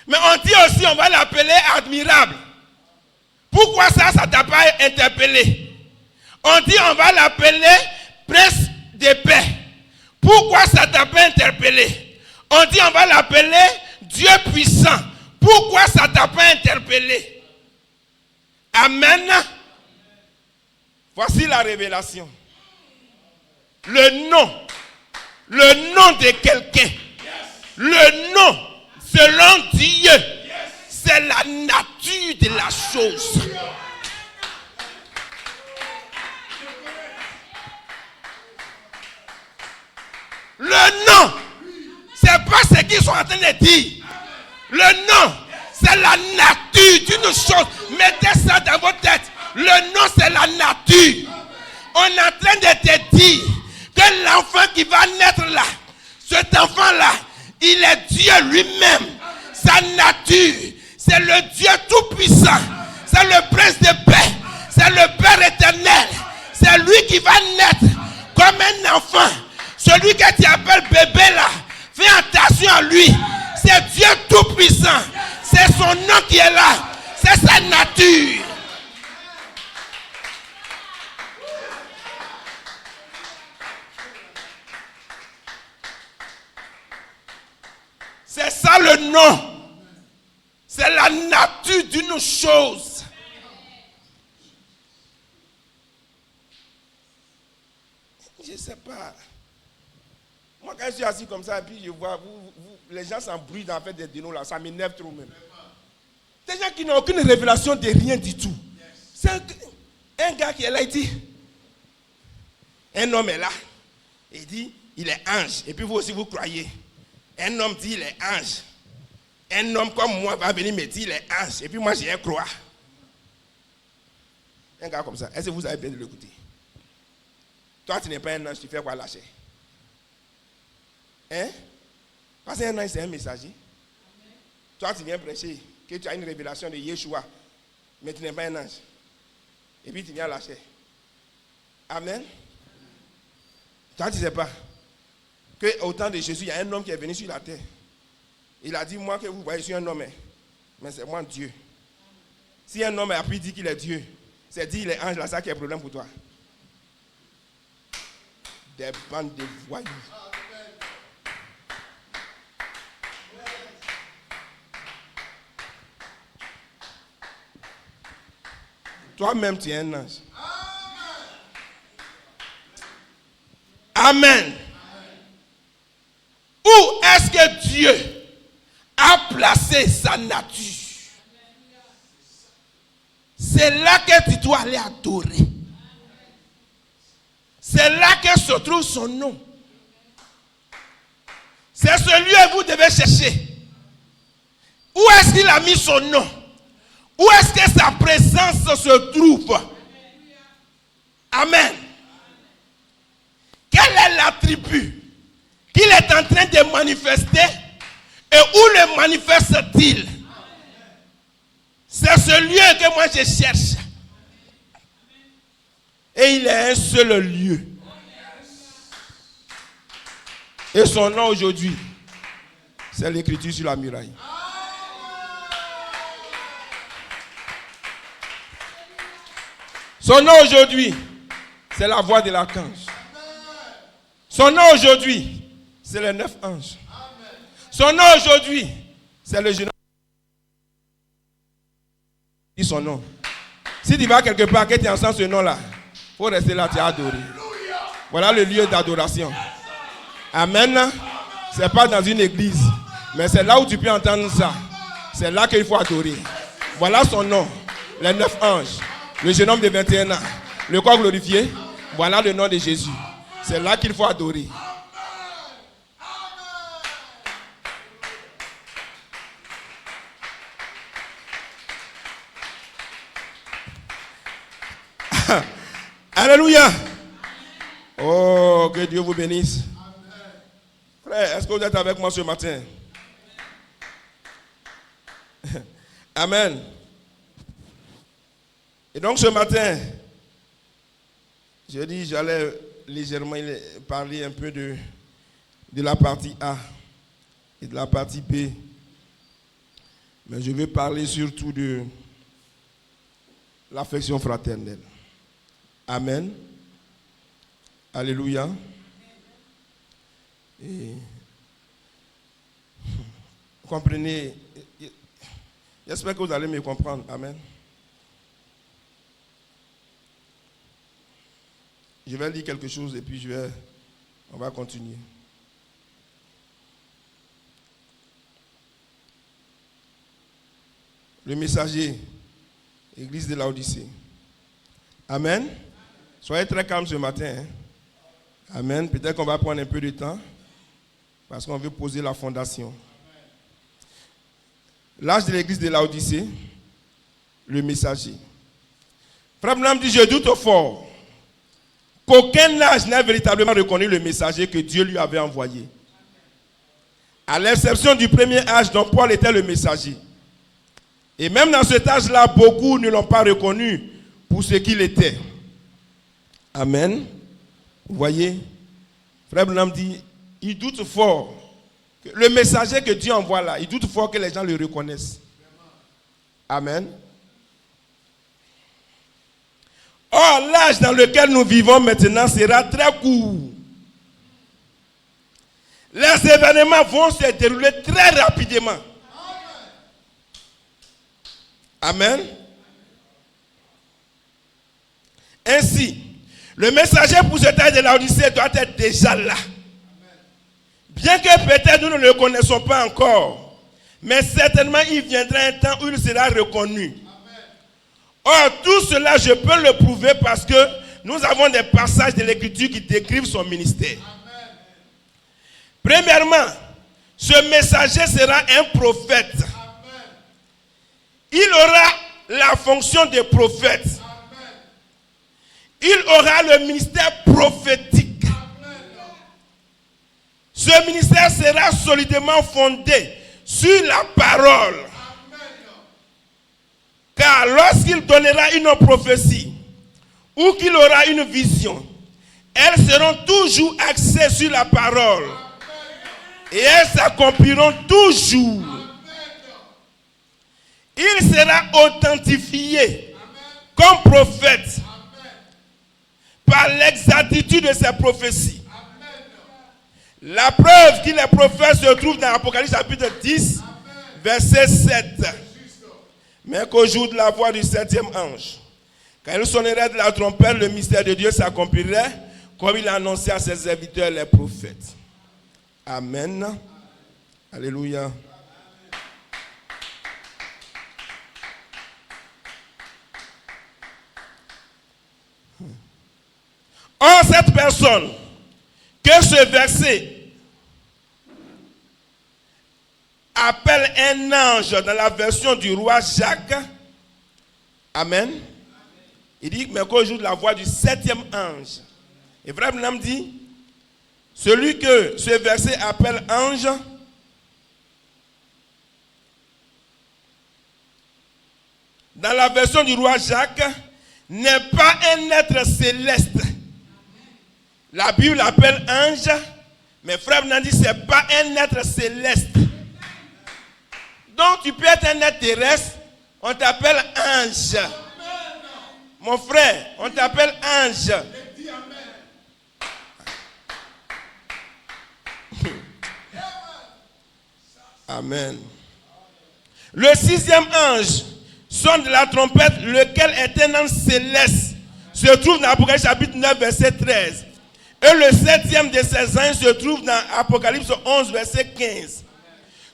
Mais on dit aussi on va l'appeler admirable. Pourquoi ça t'a pas interpellé? On dit on va l'appeler Prince de paix. Pourquoi ça t'a pas interpellé? On dit on va l'appeler Dieu puissant. Pourquoi ça t'a pas interpellé? Amen. Voici la révélation. Le nom de quelqu'un, le nom selon Dieu, c'est la nature de la chose. Le nom, c'est pas ce qu'ils sont en train de dire. Le nom, c'est la nature d'une chose. Mettez ça dans votre tête. Le nom, c'est la nature. On est en train de te dire que l'enfant qui va naître là, cet enfant-là, il est Dieu lui-même. Sa nature, c'est le Dieu tout-puissant. C'est le prince de paix. C'est le Père éternel. C'est lui qui va naître comme un enfant. Celui que tu appelles bébé là, fais attention à lui. C'est Dieu tout-puissant. C'est son nom qui est là. C'est sa nature. C'est ça le nom. C'est la nature d'une chose. Je ne sais pas. Moi, quand je suis assis comme ça, et puis je vois, les gens s'embrouillent dans fait des dénos là, ça m'énerve trop même. Des gens qui n'ont aucune révélation de rien du tout. C'est un gars qui est là, il dit, un homme est là, il dit, il est ange, et puis vous aussi vous croyez. Un homme dit, il est ange. Un homme comme moi va venir me dire, il est ange, et puis moi j'y crois. Un gars comme ça, est-ce que vous avez bien de l'écouter? Toi, tu n'es pas un ange, tu fais quoi lâcher? Hein? Parce qu'un ange, c'est un messager. Toi, tu viens prêcher que tu as une révélation de Yeshua, mais tu n'es pas un ange. Et puis tu viens lâcher. Amen. Toi, tu ne sais pas qu'au temps de Jésus, il y a un homme qui est venu sur la terre. Il a dit, moi que vous voyez, je suis un homme, mais c'est moi Dieu. Si un homme a pu dire qu'il est Dieu, c'est dire qu'il est ange, là, ça qui est le problème pour toi. Des bandes de voyous. Toi-même, tu es un ange. Amen. Où est-ce que Dieu a placé sa nature? C'est là que tu dois aller adorer. C'est là que se trouve son nom. C'est celui que vous devez chercher. Où est-ce qu'il a mis son nom? Où est-ce que sa présence se trouve? Amen. Quel est l'attribut qu'il est en train de manifester et où le manifeste-t-il? C'est ce lieu que moi je cherche. Et il est un seul lieu. Et son nom aujourd'hui, c'est l'écriture sur la muraille. Son nom aujourd'hui, c'est la voix de l'archange. Son nom aujourd'hui, c'est les 9 anges. Son nom aujourd'hui, c'est le jeune homme. Dis son nom. Si tu vas quelque part, que tu entends ce nom-là, il faut rester là, tu as adoré. Voilà le lieu d'adoration. Amen. Ce n'est pas dans une église, mais c'est là où tu peux entendre ça. C'est là qu'il faut adorer. Voilà son nom, les 9 anges. Le jeune homme de 21 ans, le corps glorifié, voilà le nom de Jésus. C'est là qu'il faut adorer. Alléluia. Oh, que Dieu vous bénisse. Frère, est-ce que vous êtes avec moi ce matin? Amen. Et donc ce matin, je dis, j'allais légèrement parler un peu de la partie A et de la partie B. Mais je vais parler surtout de l'affection fraternelle. Amen. Alléluia. Et comprenez, j'espère que vous allez me comprendre. Amen. Je vais lire quelque chose et puis on va continuer. Le messager, Église de Laodicée. Amen. Soyez très calmes ce matin. Hein. Amen. Peut-être qu'on va prendre un peu de temps parce qu'on veut poser la fondation. L'âge de l'Église de Laodicée, le messager. Frère Branham dit, je doute fort qu'aucun âge n'a véritablement reconnu le messager que Dieu lui avait envoyé. À l'exception du premier âge dont Paul était le messager. Et même dans cet âge-là, beaucoup ne l'ont pas reconnu pour ce qu'il était. Amen. Vous voyez, Frère Branham dit, il doute fort que le messager que Dieu envoie là, il doute fort que les gens le reconnaissent. Amen. Or, l'âge dans lequel nous vivons maintenant sera très court. Les événements vont se dérouler très rapidement. Amen. Ainsi, le messager pour ce temps de l'Odyssée doit être déjà là. Bien que peut-être nous ne le connaissons pas encore, mais certainement il viendra un temps où il sera reconnu. Or, tout cela, je peux le prouver parce que nous avons des passages de l'Écriture qui décrivent son ministère. Amen. Premièrement, ce messager sera un prophète. Amen. Il aura la fonction de prophète. Amen. il aura le ministère prophétique. Ce ministère sera solidement fondé sur la parole. Car lorsqu'il donnera une prophétie ou qu'il aura une vision, elles seront toujours axées sur la parole. Et elles s'accompliront toujours. Il sera authentifié comme prophète par l'exactitude de ses prophéties. La preuve qu'il est prophète se trouve dans Apocalypse chapitre 10, verset 7. Mais qu'au jour de la voix du 7e ange, quand il sonnerait de la trompette, le mystère de Dieu s'accomplirait comme il a annoncé à ses serviteurs les prophètes. Amen. Alléluia. Or, cette personne que ce verset appelle un ange dans la version du roi Jacques, amen, il dit, mais qu'au jour de la voix du 7e ange, et Frère Branham dit, celui que ce verset appelle ange, dans la version du roi Jacques, n'est pas un être céleste. La Bible l'appelle ange, mais Frère Branham dit, ce n'est pas un être céleste. Donc tu peux être un être terrestre, on t'appelle ange. Mon frère, on t'appelle ange. Amen. Le 6e ange sonne de la trompette, lequel est un ange céleste, se trouve dans Apocalypse chapitre 9, verset 13. Et le 7e de ces anges se trouve dans Apocalypse 11, verset 15.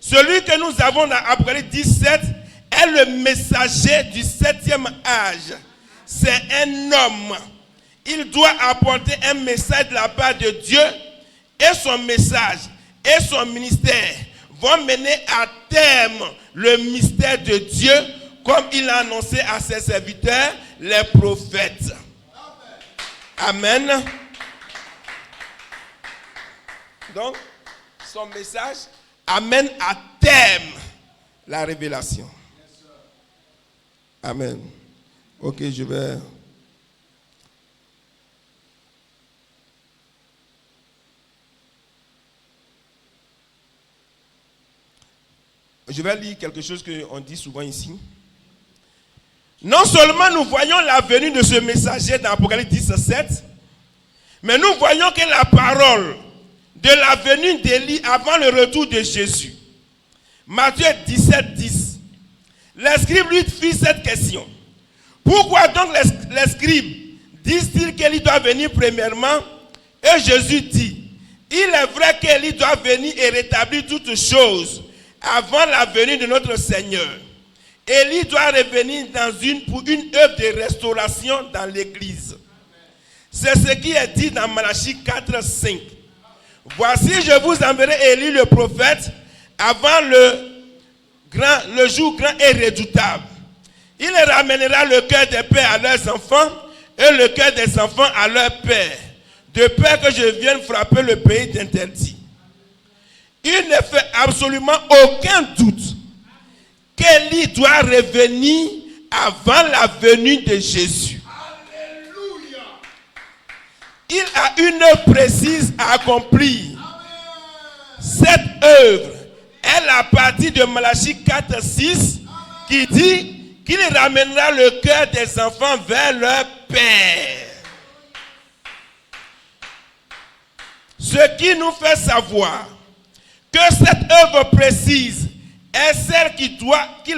Celui que nous avons dans Apocalypse 17 est le messager du 7e âge. C'est un homme. Il doit apporter un message de la part de Dieu, et son message et son ministère vont mener à terme le mystère de Dieu comme il a annoncé à ses serviteurs, les prophètes. Amen. Donc, son message amène à terme la révélation. Amen. Ok, je vais... Je vais lire quelque chose qu'on dit souvent ici. Non seulement nous voyons la venue de ce messager dans Apocalypse 17, mais nous voyons que la parole de la venue d'Élie avant le retour de Jésus. Matthieu 17, 10. Les scribes lui firent cette question. Pourquoi donc les scribes disent-ils qu'Élie doit venir premièrement? Et Jésus dit, il est vrai qu'Élie doit venir et rétablir toutes choses avant la venue de notre Seigneur. Élie doit revenir pour une œuvre de restauration dans l'église. C'est ce qui est dit dans Malachie 4, 5. Voici, je vous enverrai Élie le prophète avant le jour grand et redoutable. Il ramènera le cœur des pères à leurs enfants et le cœur des enfants à leurs pères, de peur que je vienne frapper le pays d'interdit. Il ne fait absolument aucun doute qu'Élie doit revenir avant la venue de Jésus. Alléluia. Il a une œuvre précise à accomplir. Cette œuvre est la partie de Malachie 4, 6 qui dit qu'il ramènera le cœur des enfants vers leur père. Ce qui nous fait savoir que cette œuvre précise est celle qu'il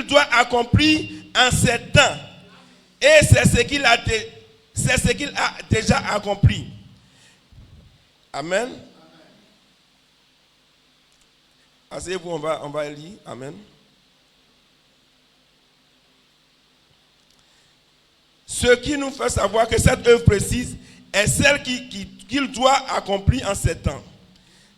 doit accomplir en ces temps. Et c'est ce qu'il a déjà accompli. Amen. Asseyez-vous, on va lire. Amen. Ce qui nous fait savoir que cette œuvre précise est celle qu'il doit accomplir en ces temps.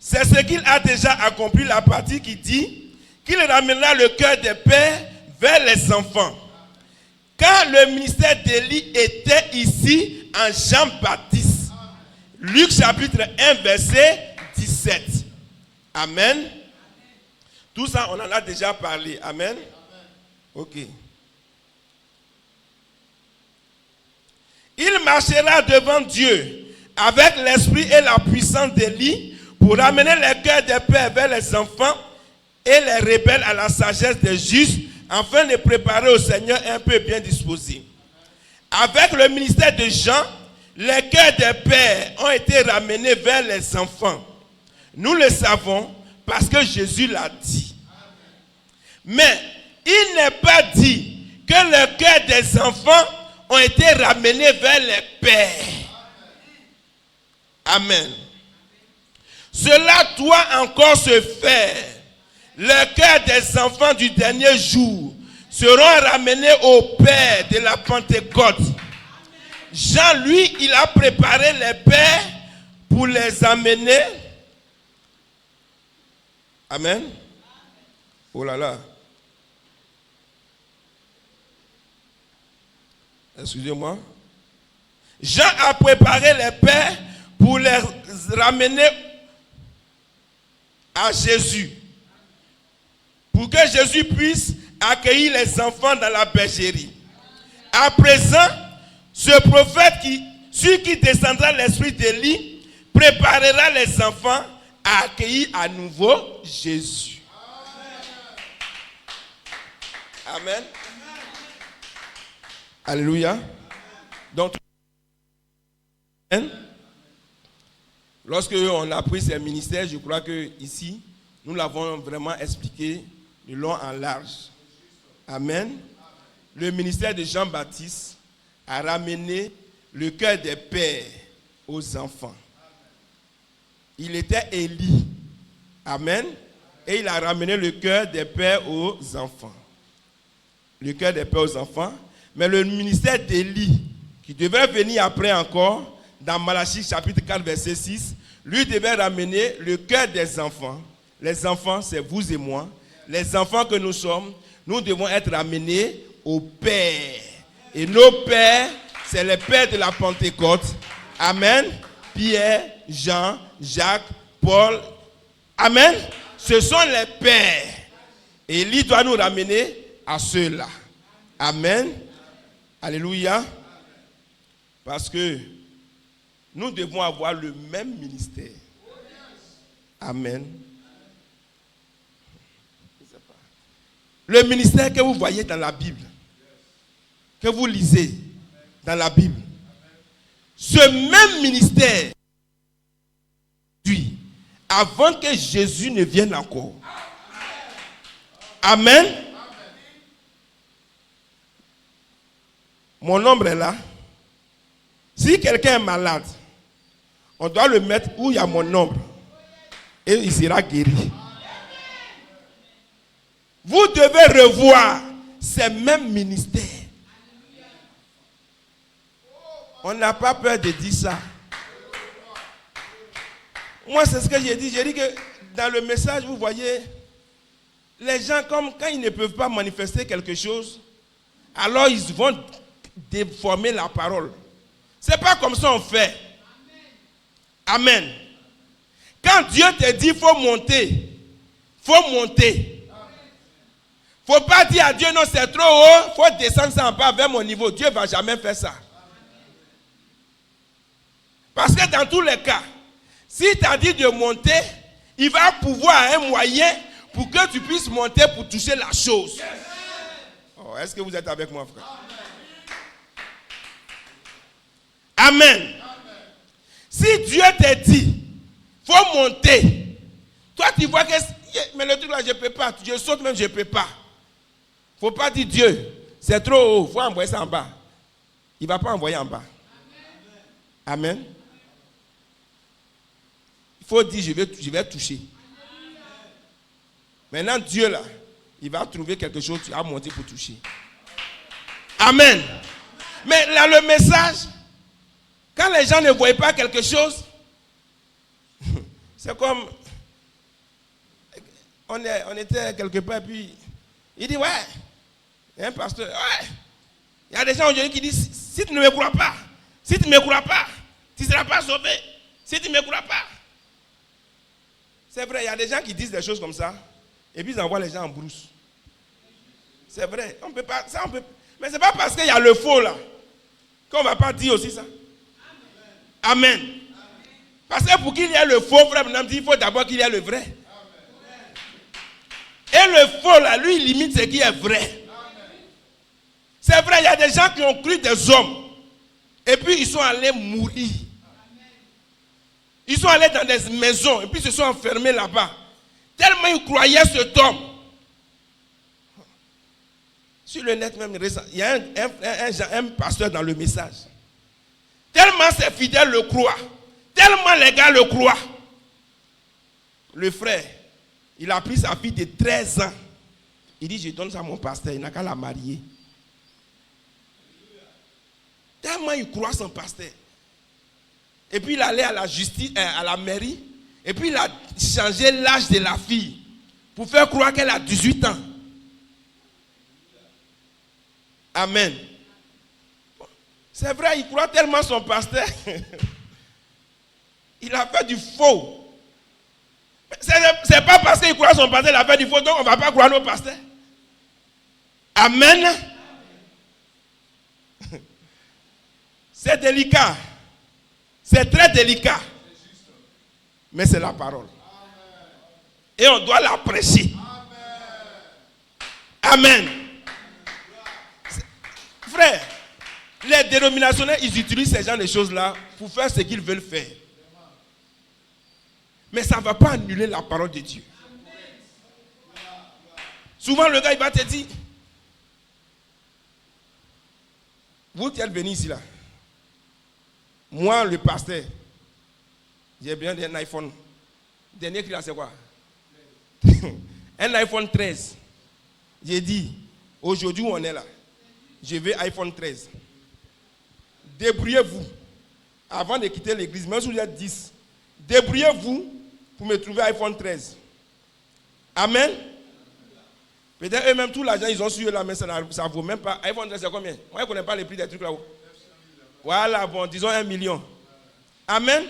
C'est ce qu'il a déjà accompli, la partie qui dit qu'il ramènera le cœur des pères vers les enfants. Quand le ministère d'Élie était ici en Jean-Baptiste. Luc chapitre 1, verset 17. Amen. Tout ça, on en a déjà parlé. Amen. Ok. Il marchera devant Dieu avec l'esprit et la puissance d'Élie pour ramener les cœurs des pères vers les enfants et les rebelles à la sagesse des justes, afin de préparer au Seigneur un peu bien disposé. Avec le ministère de Jean, les cœurs des pères ont été ramenés vers les enfants. Nous le savons parce que Jésus l'a dit. Mais il n'est pas dit que le cœur des enfants ont été ramenés vers les pères. Amen. Cela doit encore se faire. Le cœur des enfants du dernier jour seront ramenés au Père de la Pentecôte. Jean, lui, il a préparé les pères pour les amener. Amen. Oh là là. Excusez-moi. Jean a préparé les pères pour les ramener à Jésus. Pour que Jésus puisse accueillir les enfants dans la bergerie. À présent, ce prophète sur qui descendra l'esprit d'Élie préparera les enfants à accueillir à nouveau Jésus. Amen. Alléluia. Donc, lorsque on a pris ces ministères, je crois que ici, nous l'avons vraiment expliqué de long en large. Amen. Le ministère de Jean-Baptiste a ramené le cœur des pères aux enfants. Il était Élie. Amen. Et il a ramené le cœur des pères aux enfants. Le cœur des pères aux enfants. Mais le ministère d'Élie, qui devait venir après encore, dans Malachie chapitre 4, verset 6, lui devait ramener le cœur des enfants. Les enfants, c'est vous et moi. Les enfants que nous sommes, nous devons être ramenés au Père. Et nos pères, c'est les pères de la Pentecôte. Amen. Pierre, Jean, Jacques, Paul. Amen. Ce sont les pères. Et Élie doit nous ramener à ceux-là. Amen. Alléluia. Parce que nous devons avoir le même ministère. Amen. Le ministère que vous voyez dans la Bible, que vous lisez dans la Bible, ce même ministère, avant que Jésus ne vienne encore. Amen. Mon ombre est là. Si quelqu'un est malade, on doit le mettre où il y a mon ombre. Et il sera guéri. Vous devez revoir ces mêmes ministères. On n'a pas peur de dire ça. Moi, c'est ce que j'ai dit. J'ai dit que dans le message, vous voyez, les gens, comme quand ils ne peuvent pas manifester quelque chose, alors ils vont déformer la parole. Ce n'est pas comme ça on fait. Amen. Quand Dieu te dit qu'il faut monter, il faut monter. Il ne faut pas dire à Dieu, non, c'est trop haut, il faut descendre ça en bas vers mon niveau. Dieu ne va jamais faire ça. Parce que dans tous les cas, s'il t'a dit de monter, il va pouvoir un moyen pour que tu puisses monter pour toucher la chose. Oh, est-ce que vous êtes avec moi, frère? Amen. Si Dieu te dit, il faut monter, toi tu vois que, mais le truc là, je ne peux pas, je saute même, je ne peux pas. Il ne faut pas dire Dieu, c'est trop haut, il faut envoyer ça en bas. Il ne va pas envoyer en bas. Amen. Il faut dire, je vais toucher. Maintenant, Dieu là, il va trouver quelque chose, tu vas monter pour toucher. Amen. Mais là, le message, quand les gens ne voient pas quelque chose, c'est comme, on était quelque part, puis il dit, ouais, il y a un pasteur, ouais. Il y a des gens aujourd'hui qui disent, si tu ne me crois pas, Si tu ne me crois pas, tu ne seras pas sauvé. Si tu ne me crois pas. C'est vrai, il y a des gens qui disent des choses comme ça, et puis ils envoient les gens en brousse. C'est vrai, on peut pas, ça on peut, mais ce n'est pas parce qu'il y a le faux là, qu'on ne va pas dire aussi ça. Amen. Amen. Parce que pour qu'il y ait le faux, frère, il faut d'abord qu'il y ait le vrai. Et le faux là, lui, il limite ce qui est vrai. C'est vrai, il y a des gens qui ont cru des hommes, et puis ils sont allés mourir. Ils sont allés dans des maisons, et puis se sont enfermés là-bas. Tellement ils croyaient cet homme. Sur le net même, il y a un pasteur dans le message. Tellement ses fidèles le croient. Tellement les gars le croient. Le frère, il a pris sa fille de 13 ans. Il dit, je donne ça à mon pasteur, il n'a qu'à la marier. Tellement il croit son pasteur. Et puis il allait à la justice, à la mairie. Et puis il a changé l'âge de la fille pour faire croire qu'elle a 18 ans. Amen. C'est vrai, il croit tellement son pasteur. Il a fait du faux. C'est pas parce qu'il croit son pasteur, il a fait du faux, donc on ne va pas croire nos pasteurs. Amen. C'est délicat. C'est très délicat. Mais c'est la parole. Et on doit la prêcher. Amen. Frère, les dénominationnels, ils utilisent ces genres de choses-là pour faire ce qu'ils veulent faire. Mais ça ne va pas annuler la parole de Dieu. Souvent, le gars, il va te dire, vous qui êtes venus ici, là, moi, le pasteur, j'ai bien un iPhone. Dernier cri là, c'est quoi? Un iPhone 13. J'ai dit, aujourd'hui où on est là, je veux iPhone 13. Débrouillez-vous. Avant de quitter l'église, même si vous êtes 10, débrouillez-vous pour me trouver iPhone 13. Amen. Peut-être eux-mêmes, tout l'argent ils ont sur eux là, mais ça ne vaut même pas. iPhone 13, c'est combien? Moi, je ne connais pas les prix des trucs là-haut. Voilà, bon, disons 1 million. Amen.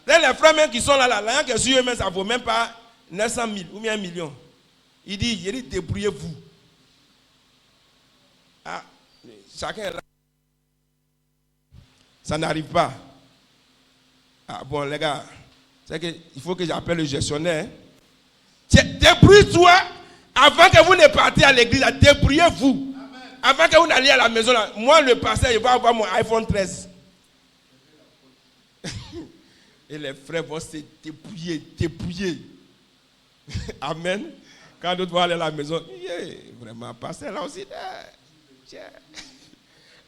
Là, les frères même qui sont là, l'argent qui est sur eux-mêmes, ça ne vaut même pas 900 000 ou bien 1 million. Il dit, débrouillez-vous. Ah, chacun est là. Ça n'arrive pas. Ah bon, les gars, c'est qu'il faut que j'appelle le gestionnaire. Débrouille-toi avant que vous ne partiez à l'église. Débrouillez-vous. Avant que vous n'alliez à la maison. Là. Moi, le pasteur, il va avoir mon iPhone 13. Et les frères vont se débrouiller. Amen. Quand d'autres vont aller à la maison, vraiment, pasteur là aussi.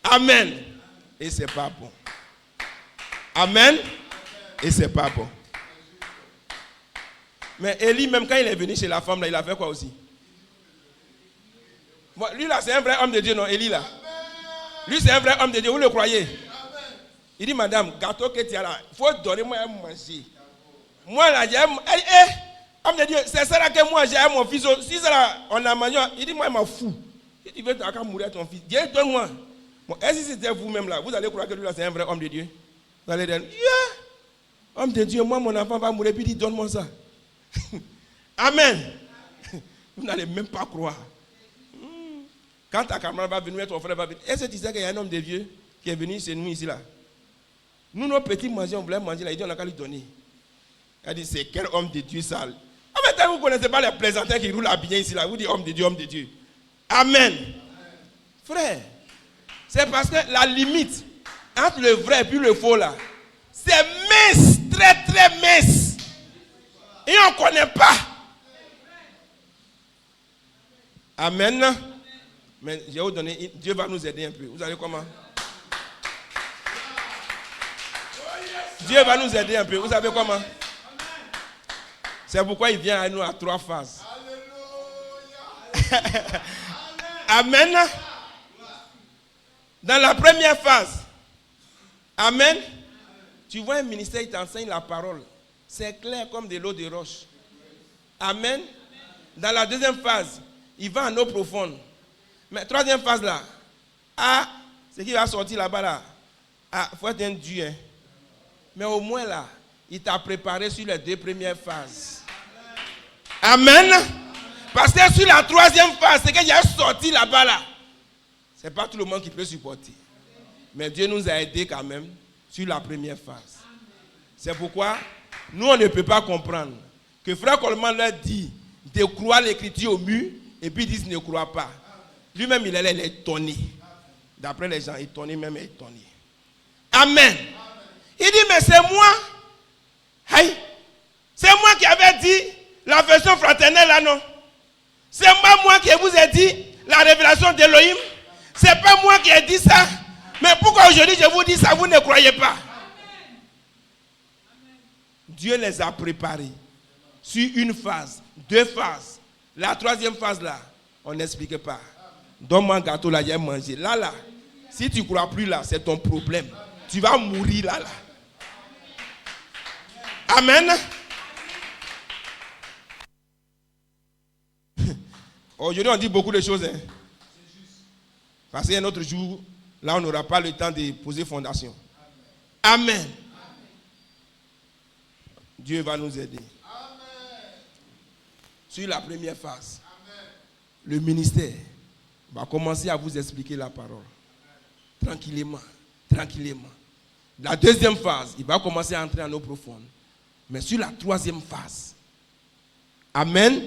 Amen. Et c'est pas bon. Amen. Et c'est pas bon. Mais Élie, même quand il est venu chez la femme, là, il a fait quoi aussi? Bon, lui là, c'est un vrai homme de Dieu, non? Élie là. Lui, c'est un vrai homme de Dieu, vous le croyez? Il dit, madame, gâteau que tu as là, il faut donner moi à manger. Moi là, j'ai homme de Dieu, c'est ça là que moi j'ai à mon fils. Si ça là, on a mangé, il dit, moi, il m'a fou. Il dit, tu veux mourir ton fils. Dieu, donne-moi. Bon, est-ce que c'était vous-même là? Vous allez croire que lui là, c'est un vrai homme de Dieu? Vous allez dire, homme de Dieu, moi, mon enfant va mourir, puis il dit, donne-moi ça. Amen. Vous n'allez même pas croire. Quand ta camarade va venir, ton frère va venir. Est-ce que tu sais qu'il y a un homme de Dieu qui est venu chez nous ici là? Nous, nos petits mangés, on voulait manger là. Il dit, on n'a qu'à lui donner. Il a dit, c'est quel homme de Dieu sale. En même temps, vous ne connaissez pas les plaisantins qui roulent à bien ici là. Vous dites, homme de Dieu, homme de Dieu. Amen. Frère, c'est parce que la limite entre le vrai et puis le faux là, c'est mince, très très mince. Et on ne connaît pas. Amen. Mais je vais vous donner, Dieu va nous aider un peu. Vous allez comment? Dieu va nous aider un peu. Vous savez comment? C'est pourquoi il vient à nous à 3 phases. Amen. Dans la première phase, amen. Tu vois un ministère, il t'enseigne la parole. C'est clair comme de l'eau de roche. Amen. Dans la deuxième phase, il va en eau profonde. Mais troisième phase là, ce qui va sortir là-bas là, Ah, il faut être un Dieu. Hein. Mais au moins là, il t'a préparé sur les 2 premières phases. Amen. Parce que sur la 3e phase, c'est qu'il y a sorti là-bas là. Ce n'est pas tout le monde qui peut supporter. Mais Dieu nous a aidés quand même sur la première phase. C'est pourquoi nous on ne peut pas comprendre que Frère Coleman leur dit de croire l'écriture au mur et puis ils disent ne crois pas. Lui-même il est étonné. D'après les gens, étonné même étonné. Amen. Il dit mais c'est moi. Hey, c'est moi qui avais dit la version fraternelle là non. C'est moi qui vous ai dit la révélation d'Élohim. C'est pas moi qui ai dit ça. Mais pourquoi aujourd'hui je vous dis ça, vous ne croyez pas? Dieu les a préparés sur une phase, 2 phases. La 3e phase là, on n'explique pas. Donne-moi un gâteau là, j'ai mangé. Là, si tu ne crois plus là, c'est ton problème. Tu vas mourir là. Amen. Aujourd'hui, on dit beaucoup de choses. Hein. Parce qu'il y a un autre jour, là, on n'aura pas le temps de poser fondation. Amen. Dieu va nous aider. Amen. Sur la première phase, amen, le ministère va commencer à vous expliquer la parole. Tranquillement, tranquillement. La 2e phase, il va commencer à entrer en eau profonde. Mais sur la 3e phase, amen,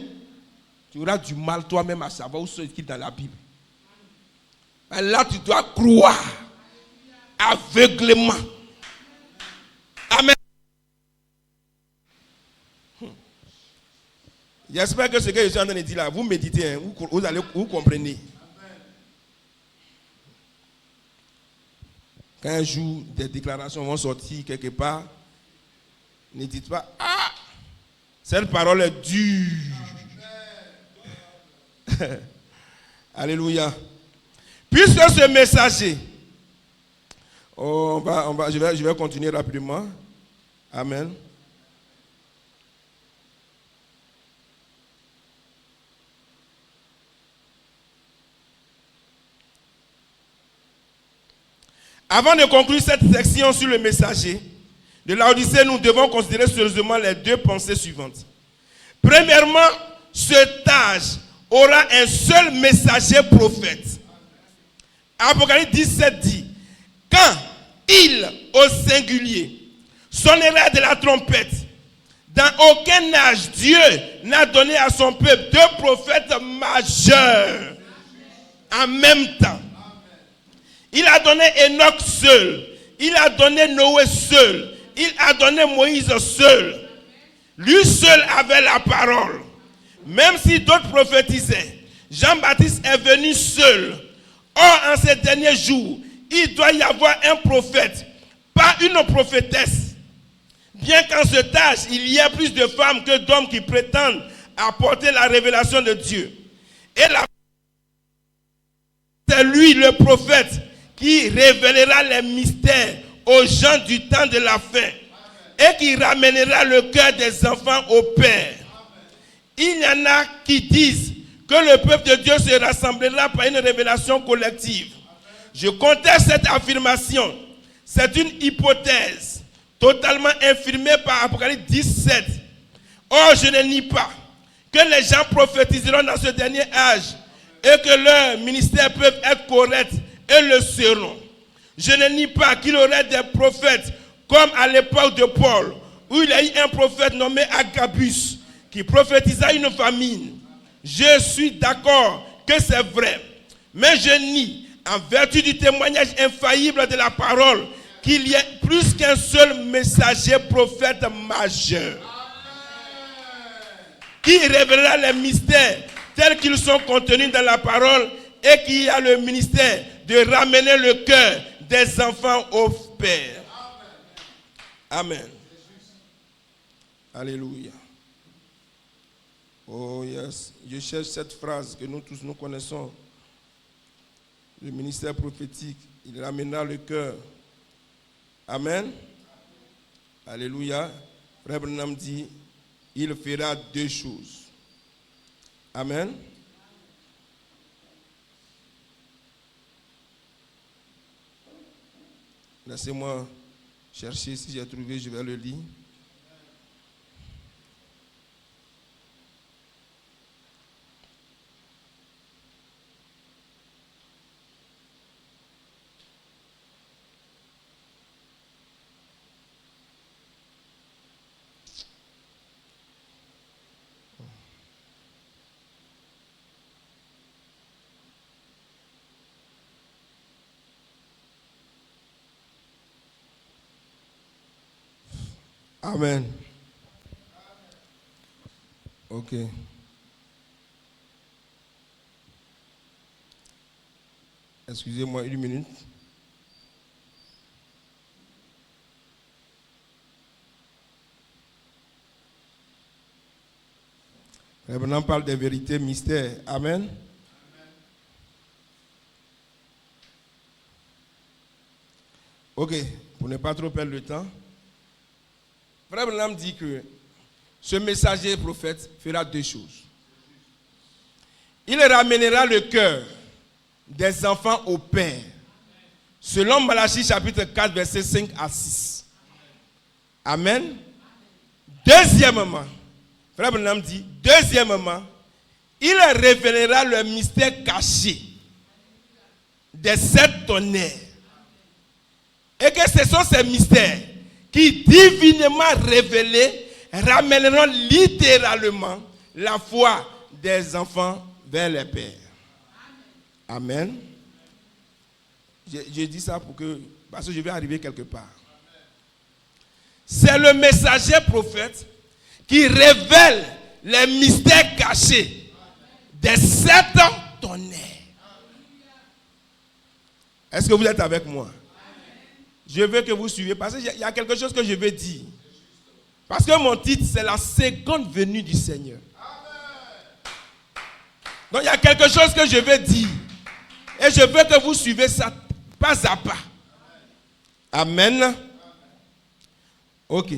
tu auras du mal toi-même à savoir où c'est écrit dans la Bible. Et là, tu dois croire aveuglément. Amen. J'espère que ce que je suis en train de dire là, vous méditez, hein, vous comprenez. Quand un jour des déclarations vont sortir quelque part, ne dites pas, ah, cette parole est dure. Alléluia. Puisque ce messager, je vais continuer rapidement. Amen. Avant de conclure cette section sur le messager de Laodicée, nous devons considérer sérieusement les 2 pensées suivantes. Premièrement, cet âge aura un seul messager prophète. Apocalypse 17 dit, quand il, au singulier, sonnera de la trompette, dans aucun âge Dieu n'a donné à son peuple 2 prophètes majeurs en même temps. Il a donné Enoch seul. Il a donné Noé seul. Il a donné Moïse seul. Lui seul avait la parole. Même si d'autres prophétisaient, Jean-Baptiste est venu seul. Or, en ces derniers jours, il doit y avoir un prophète, pas une prophétesse. Bien qu'en cet âge, il y ait plus de femmes que d'hommes qui prétendent apporter la révélation de Dieu. Et c'est lui, le prophète, qui révélera les mystères aux gens du temps de la fin et qui ramènera le cœur des enfants au Père. Il y en a qui disent que le peuple de Dieu se rassemblera par une révélation collective. Je conteste cette affirmation. C'est une hypothèse totalement infirmée par Apocalypse 17. Or, je ne nie pas que les gens prophétiseront dans ce dernier âge et que leurs ministères peuvent être corrects et le seront. Je ne nie pas qu'il y aurait des prophètes comme à l'époque de Paul, où il y a eu un prophète nommé Agabus qui prophétisa une famine. Je suis d'accord que c'est vrai, mais je nie, en vertu du témoignage infaillible de la parole, qu'il y ait plus qu'un seul messager prophète majeur qui révélera les mystères tels qu'ils sont contenus dans la parole et qui a le ministère de ramener le cœur des enfants au Père. Amen. Alléluia. Oh yes, je cherche cette phrase que nous tous nous connaissons. Le ministère prophétique, il ramènera le cœur. Amen. Alléluia. Frère Branham dit, il fera 2 choses. Amen. Laissez-moi chercher, si j'ai trouvé, je vais le lire. Amen. Ok. Excusez-moi une minute. Maintenant, on parle des vérités mystères. Amen. Ok, pour ne pas trop perdre le temps. Frère Branham dit que ce messager prophète fera deux choses. Il ramènera le cœur des enfants au Père, selon Malachie chapitre 4, versets 5 à 6. Amen. Deuxièmement, Frère Branham dit, deuxièmement, il révélera le mystère caché des 7 tonnerres. Et que ce sont ces mystères qui, divinement révélés, ramèneront littéralement la foi des enfants vers les pères. Amen. Je dis ça parce que je vais arriver quelque part. C'est le messager prophète qui révèle les mystères cachés des 7 tonnerres. Est-ce que vous êtes avec moi? Je veux que vous suiviez parce qu'il y a quelque chose que je veux dire. Parce que mon titre, c'est la seconde venue du Seigneur. Donc il y a quelque chose que je veux dire. Et je veux que vous suivez ça pas à pas. Amen. Ok.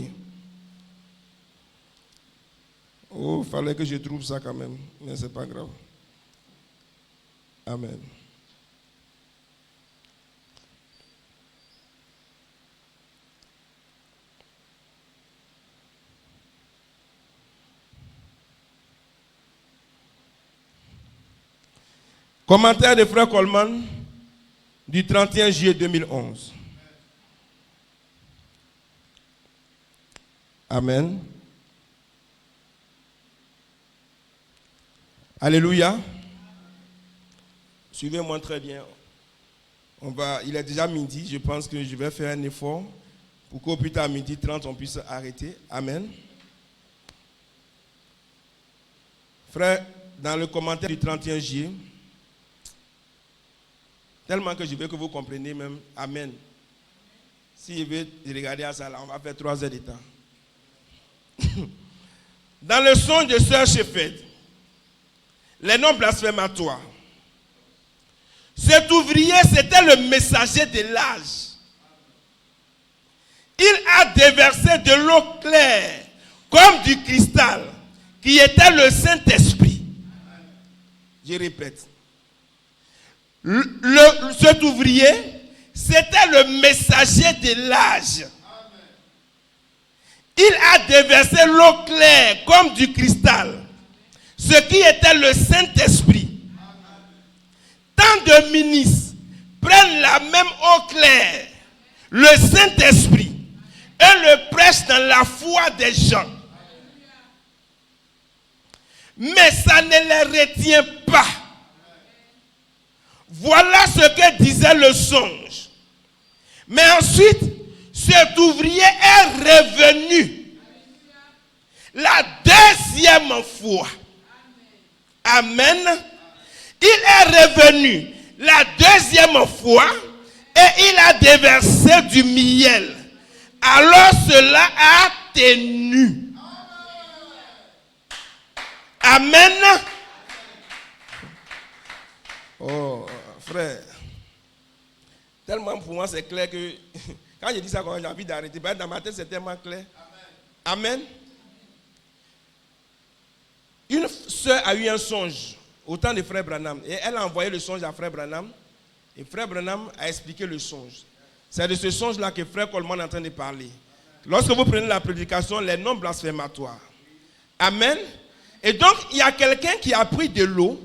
Oh, il fallait que je trouve ça quand même. Mais ce n'est pas grave. Amen. Commentaire de Frère Coleman du 31 juillet 2011. Amen. Alléluia. Suivez-moi très bien. Il est déjà midi. Je pense que je vais faire un effort pour qu'au plus tard à midi 30 on puisse arrêter. Amen. Frère, dans le commentaire du 31 juillet, tellement que je veux que vous compreniez même. Amen. Si je veux regarder à ça, là, on va faire 3 heures de temps. Dans le songe de Sœur Shepherd, les noms blasphématoires. Cet ouvrier, c'était le messager de l'âge. Il a déversé de l'eau claire, comme du cristal, qui était le Saint-Esprit. Je répète. Cet ouvrier, c'était le messager de l'âge. Il a déversé l'eau claire comme du cristal, ce qui était le Saint-Esprit. Tant de ministres prennent la même eau claire, le Saint-Esprit, et le prêchent dans la foi des gens. Mais ça ne les retient pas. Voilà ce que disait le songe. Mais ensuite, cet ouvrier est revenu la deuxième fois. Amen. Il est revenu la deuxième fois et il a déversé du miel. Alors cela a tenu. Amen. Oh, frère. Tellement pour moi c'est clair que quand je dis ça, j'ai envie d'arrêter. Dans ma tête c'est tellement clair. Amen. Une soeur a eu un songe au temps de Frère Branham. Et elle a envoyé le songe à Frère Branham. Et Frère Branham a expliqué le songe. C'est de ce songe-là que Frère Coleman est en train de parler. Lorsque vous prenez la prédication, les noms blasphématoires. Amen. Et donc, il y a quelqu'un qui a pris de l'eau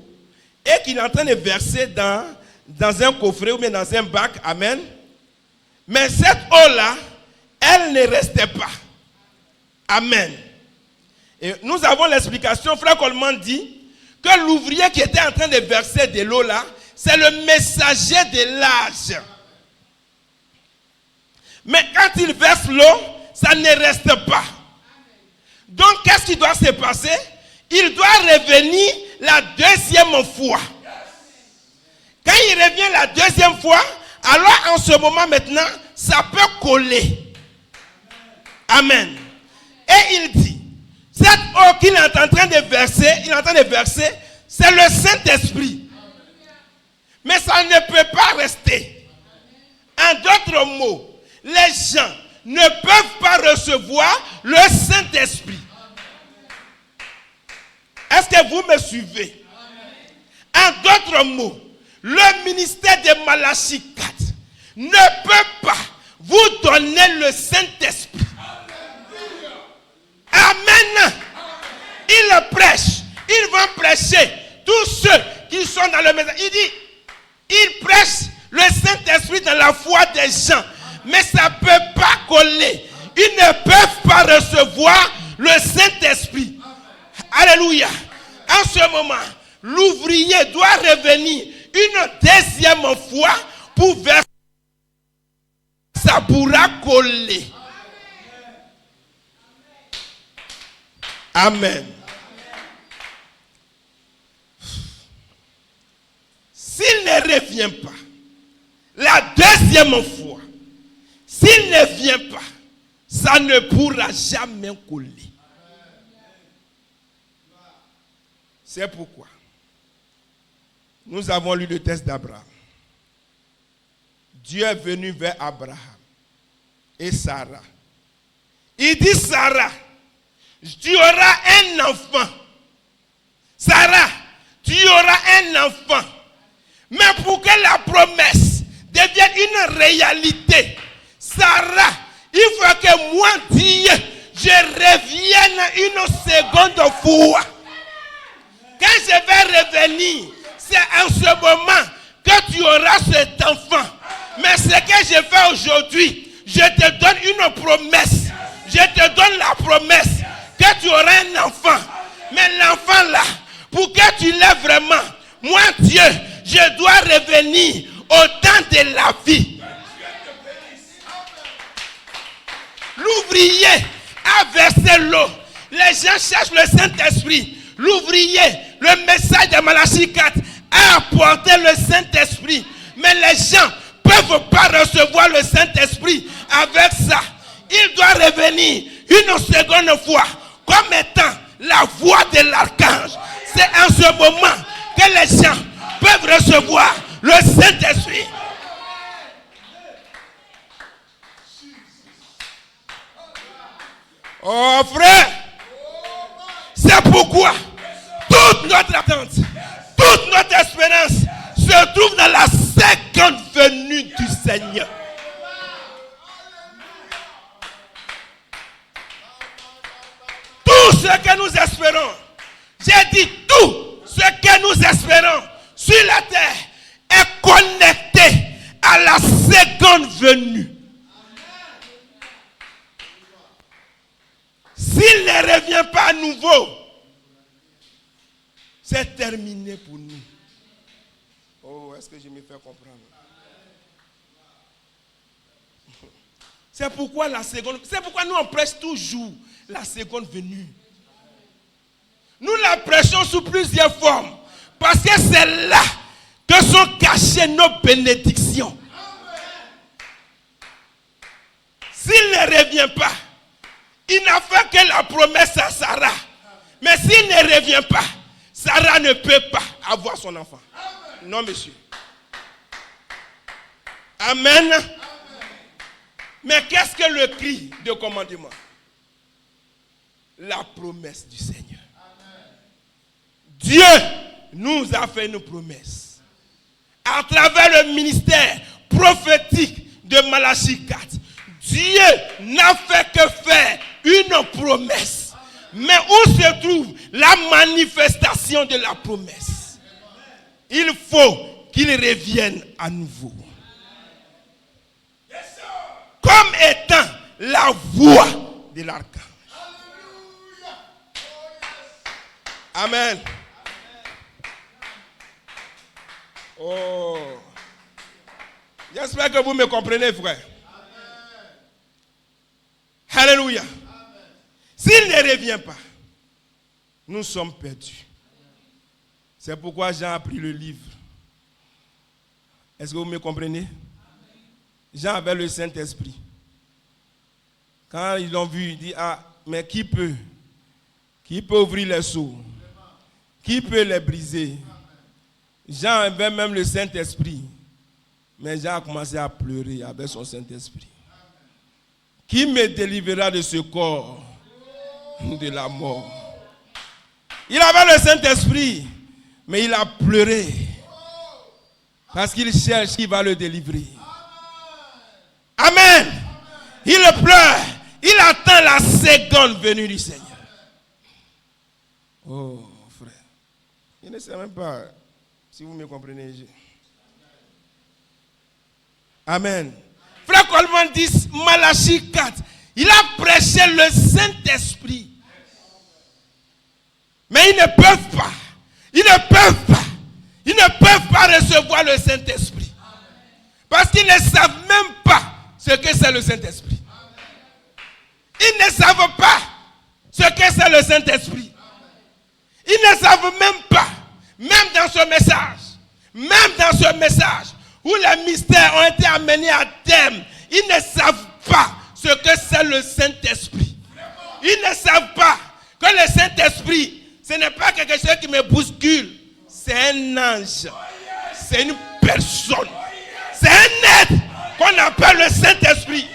et qui est en train de verser dans un coffret ou bien dans un bac. Amen. Mais cette eau-là, elle ne restait pas. Amen. Et nous avons l'explication. Frère Coleman dit que l'ouvrier qui était en train de verser de l'eau là, c'est le messager de l'âge. Mais quand il verse l'eau, ça ne reste pas. Donc, qu'est-ce qui doit se passer? Il doit revenir la deuxième fois. Quand il revient la deuxième fois, alors en ce moment maintenant, ça peut coller. Amen. Et il dit, cette eau qu'il est en train de verser, c'est le Saint-Esprit. Mais ça ne peut pas rester. En d'autres mots, les gens ne peuvent pas recevoir le Saint-Esprit. Est-ce que vous me suivez? En d'autres mots, le ministère de Malachie 4 ne peut pas vous donner le Saint-Esprit. Amen. Il prêche. Ils vont prêcher. Tous ceux qui sont dans le message. Il dit, il prêche le Saint-Esprit dans la foi des gens. Mais ça ne peut pas coller. Ils ne peuvent pas recevoir le Saint-Esprit. Alléluia. En ce moment, l'ouvrier doit revenir une deuxième fois pour verser. Ça pourra coller. Amen. S'il ne revient pas, la deuxième fois, s'il ne vient pas, ça ne pourra jamais coller. C'est pourquoi nous avons lu le texte d'Abraham. Dieu est venu vers Abraham et Sarah. Il dit, Sarah, tu auras un enfant. Sarah, tu auras un enfant. Mais pour que la promesse devienne une réalité, Sarah, il faut que moi, Dieu, je revienne une seconde fois. Quand je vais revenir, c'est en ce moment que tu auras cet enfant. Mais ce que je fais aujourd'hui, je te donne une promesse. Je te donne la promesse que tu auras un enfant. Mais l'enfant là, pour que tu l'aies vraiment, moi Dieu, je dois revenir au temps de la vie. L'ouvrier a versé l'eau. Les gens cherchent le Saint-Esprit. L'ouvrier, le message de Malachie 4 a apporté le Saint-Esprit. Mais les gens ne peuvent pas recevoir le Saint-Esprit avec ça. Il doit revenir une seconde fois comme étant la voix de l'archange. C'est en ce moment que les gens peuvent recevoir le Saint-Esprit. Oh frère, c'est pourquoi toute notre attente, toute notre espérance se trouve dans la seconde venue du Seigneur. Tout ce que nous espérons, j'ai dit tout ce que nous espérons sur la terre est connecté à la seconde venue. S'il ne revient pas à nouveau, c'est terminé pour nous. Oh, est-ce que je me fais comprendre? C'est pourquoi nous on prêche toujours la seconde venue. Nous la prêchons sous plusieurs formes. Parce que c'est là que sont cachées nos bénédictions. S'il ne revient pas, il n'a fait que la promesse à Sarah. Mais s'il ne revient pas, Sarah ne peut pas avoir son enfant. Non, monsieur. Amen. Mais qu'est-ce que le cri de commandement? La promesse du Seigneur. Dieu nous a fait une promesse. À travers le ministère prophétique de Malachie 4, Dieu n'a fait que faire une promesse. Mais où se trouve la manifestation de la promesse? Il faut qu'il revienne à nouveau. Comme étant la voix de l'archange. Amen. Oh. J'espère que vous me comprenez, frère. Alléluia. S'il ne revient pas, nous sommes perdus. C'est pourquoi Jean a pris le livre. Est-ce que vous me comprenez? Jean avait le Saint-Esprit. Quand ils l'ont vu, il dit, ah, mais qui peut ouvrir les seaux? Qui peut les briser? Jean avait même le Saint-Esprit. Mais Jean a commencé à pleurer avec son Saint-Esprit. Qui me délivrera de ce corps de la mort? Il avait le Saint-Esprit, mais il a pleuré. Parce qu'il cherche qui va le délivrer. Amen. Il pleure. Il attend la seconde venue du Seigneur. Oh, frère. Je ne sais même pas si vous me comprenez. Amen. Frère Coleman dit, Malachie 4, il a prêché le Saint-Esprit. Mais ils ne peuvent pas. Ils ne peuvent pas recevoir le Saint-Esprit. Parce qu'ils ne savent même pas ce que c'est le Saint-Esprit. Ils ne savent pas ce que c'est le Saint-Esprit. Ils ne savent même pas, même dans ce message, où les mystères ont été amenés à terme, ils ne savent pas ce que c'est le Saint-Esprit. Ils ne savent pas que le Saint-Esprit, ce n'est pas quelque chose qui me bouscule. C'est un ange. C'est une personne. C'est un être qu'on appelle le Saint-Esprit.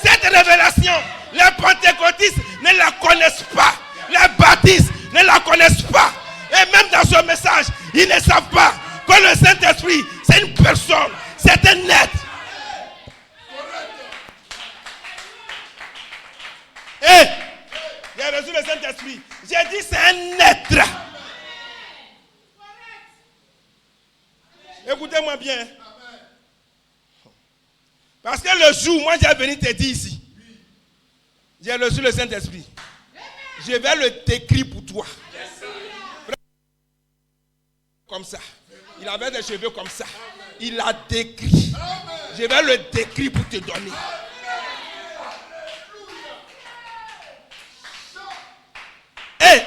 Cette révélation, les pentecôtistes ne la connaissent pas. Les baptistes ne la connaissent pas. Et même dans ce message, ils ne savent pas que le Saint-Esprit, c'est une personne. C'est un être. Et j'ai reçu le Saint-Esprit. J'ai dit c'est un être. Écoutez-moi bien. Parce que le jour, moi j'ai venu te dire ici, j'ai reçu le Saint-Esprit. Je vais le décrire pour toi. Comme ça. Il avait des cheveux comme ça. Il a décrit. Je vais le décrire pour te donner.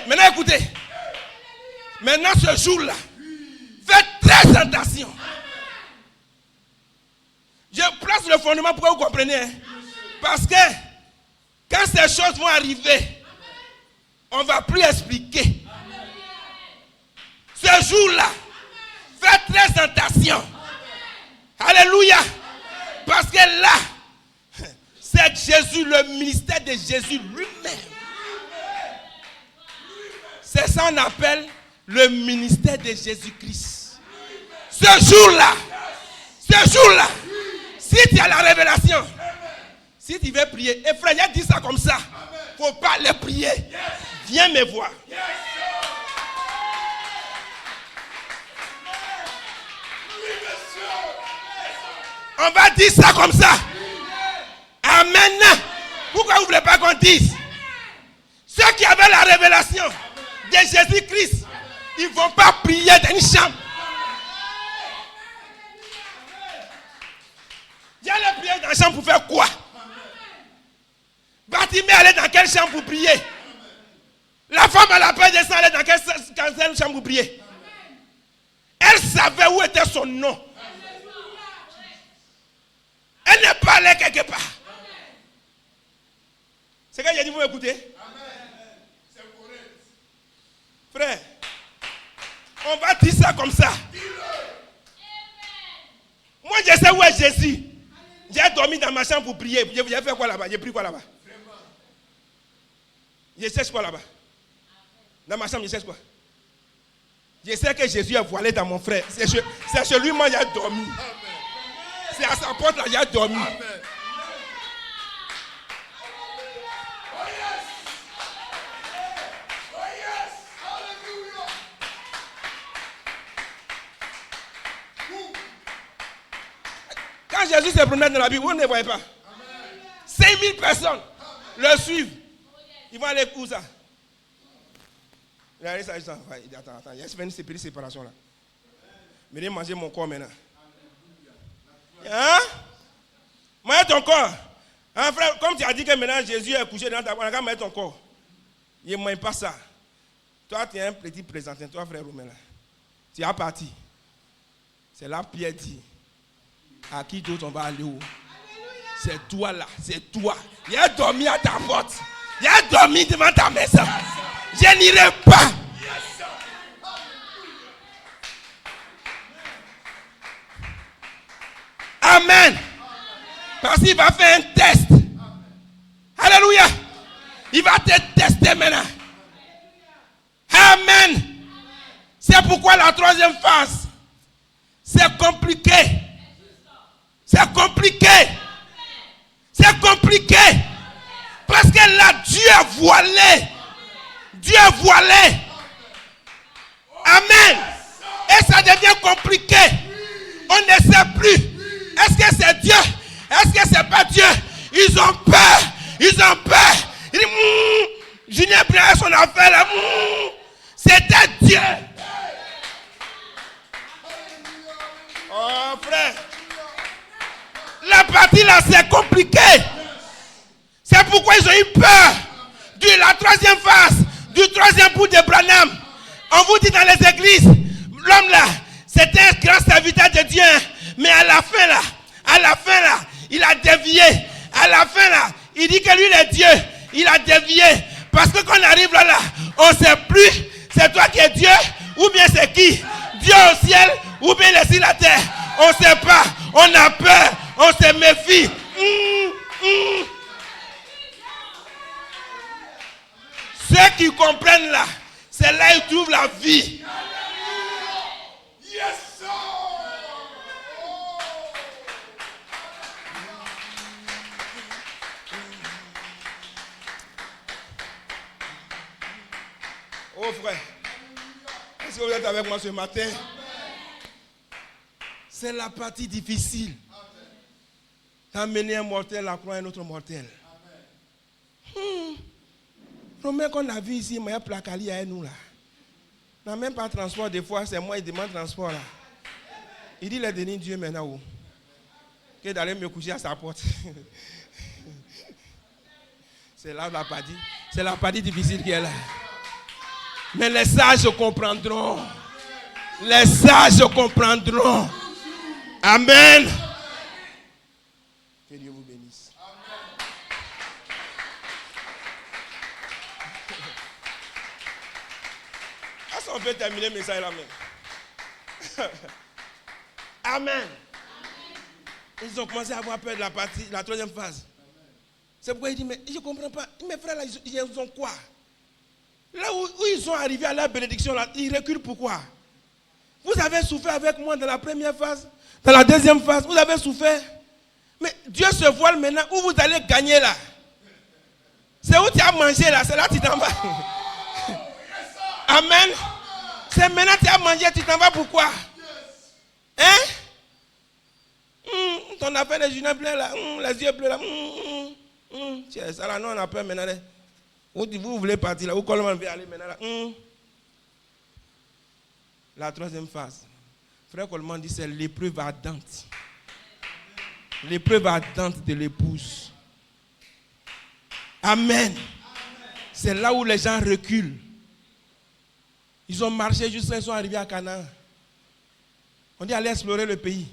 Maintenant écoutez. Maintenant ce jour-là, faites très attention. Je place le fondement pour que vous compreniez. Hein? Parce que quand ces choses vont arriver, on ne va plus expliquer. Ce jour-là, faites très attention. Alléluia. Parce que là, c'est Jésus, le ministère de Jésus lui-même. C'est ça qu'on appelle le ministère de Jésus-Christ. Ce jour-là, si tu as la révélation, si tu veux prier, et frère, il dit ça comme ça, il ne faut pas aller prier. Viens me voir. On va dire ça comme ça. Amen. Pourquoi vous ne voulez pas qu'on dise? Ceux qui avaient la révélation de Jésus-Christ, ils ne vont pas prier dans une chambre. Ils allaient prier dans la chambre pour faire quoi? Bartimée allait dans quelle chambre pour prier? La femme à la paix de sang allait dans quelle chambre pour prier? Elle savait où était son nom. Elle n'est pas allée quelque part. C'est quand j'ai dit, vous m'écoutez? Frère, on va dire ça comme ça. Moi, je sais où est Jésus. J'ai dormi dans ma chambre pour prier. J'ai fait quoi là-bas? J'ai pris quoi là-bas? Je cherche quoi là-bas? Dans ma chambre, je cherche quoi? Je sais que Jésus est voilé dans mon frère. C'est chez lui, moi, j'ai dormi. C'est à sa porte là, il a dormi. Quand Jésus se promène dans la Bible, vous ne le voyez pas. 5000 personnes le suivent. Ils vont aller où ça? Il a dit ça, attends, il y a une séparation là. Venez manger mon corps maintenant. Hein? Mange ton corps. Hein, frère, comme tu as dit que maintenant Jésus est couché dans ta voix, mange ton corps. Il ne mange pas ça. Toi, tu es un petit présenté, toi, frère Romain. Tu as parti. C'est là Pierre dit. À qui d'autre on va aller où? C'est toi là, c'est toi. Il a dormi à ta porte. Il a dormi devant ta maison. Je n'irai pas. Amen. Parce qu'il va faire un test. Alléluia. Il va te tester maintenant. Amen. C'est pourquoi la troisième phase, c'est compliqué. C'est compliqué. C'est compliqué. Parce que là, Dieu est voilé. Dieu est voilé. Amen. Et ça devient compliqué. On ne sait plus. Est-ce que c'est Dieu? Est-ce que c'est pas Dieu? Ils ont peur. Ils ont peur. Ils disent, Julien prend son affaire là. C'était Dieu. Oh frère. La partie là, c'est compliqué. C'est pourquoi ils ont eu peur de la troisième phase, du troisième bout de Branham. On vous dit dans les églises, l'homme là, c'était un grand serviteur de Dieu. Mais à la fin là, il a dévié. À la fin là, il dit que lui il est Dieu. Il a dévié. Parce que quand on arrive là, on ne sait plus, c'est toi qui es Dieu, ou bien c'est qui? Dieu au ciel, ou bien il est sur la terre. On ne sait pas. On a peur. On se méfie. Ceux qui comprennent là, c'est là qu'ils trouvent la vie. Yes, sir. Oh frère, est-ce que vous êtes avec moi ce matin? C'est la partie difficile. D'amener un mortel à croire un autre mortel. Romain qu'on a vu ici, il y a placali à nous là. Il n'a même pas de transport des fois, c'est moi qui demande transport là. Il dit, il est donné Dieu maintenant où? Que d'aller me coucher à sa porte. C'est là la partie. C'est la partie difficile qui est là. Mais les sages comprendront. Les sages comprendront. Amen. Que Dieu vous bénisse. Est-ce qu'on peut terminer le message là même? Amen. Ils ont commencé à avoir peur de la partie, la troisième phase. C'est pourquoi il dit, mais je ne comprends pas. Mes frères là, ils ont quoi? Là où ils sont arrivés à la bénédiction, là, ils reculent pourquoi? Vous avez souffert avec moi dans la première phase, dans la deuxième phase, vous avez souffert. Mais Dieu se voile maintenant où vous allez gagner là. C'est où tu as mangé là, c'est là que tu t'en vas. Amen. C'est maintenant que tu as mangé, tu t'en vas pourquoi? Hein? Ton affaire de Julien plein là, les yeux bleus là. C'est ça là, non, on a peur maintenant. Vous voulez partir là, où comment on veut aller maintenant là? La troisième phase. Frère Coleman dit c'est l'épreuve ardente. L'épreuve ardente de l'épouse. Amen. C'est là où les gens reculent. Ils ont marché jusqu'à ils sont arrivés à Canaan. On dit allez explorer le pays.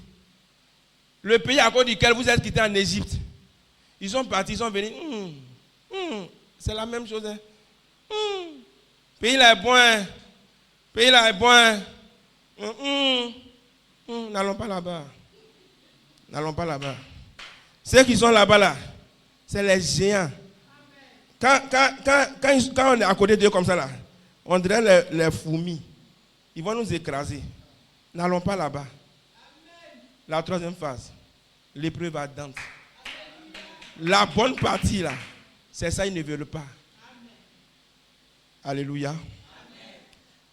Le pays à cause duquel vous êtes quittés en Égypte. Ils sont partis, ils sont venus. C'est la même chose. Pays là est bon. Pays là est bon. N'allons pas là-bas. N'allons pas là-bas. Ceux qui sont là-bas, là, c'est les géants. Quand on est à côté d'eux comme ça, là, on dirait les fourmis. Ils vont nous écraser. N'allons pas là-bas. La troisième phase. l'épreuve ardente. La bonne partie là, c'est ça, ils ne veulent pas. Alléluia.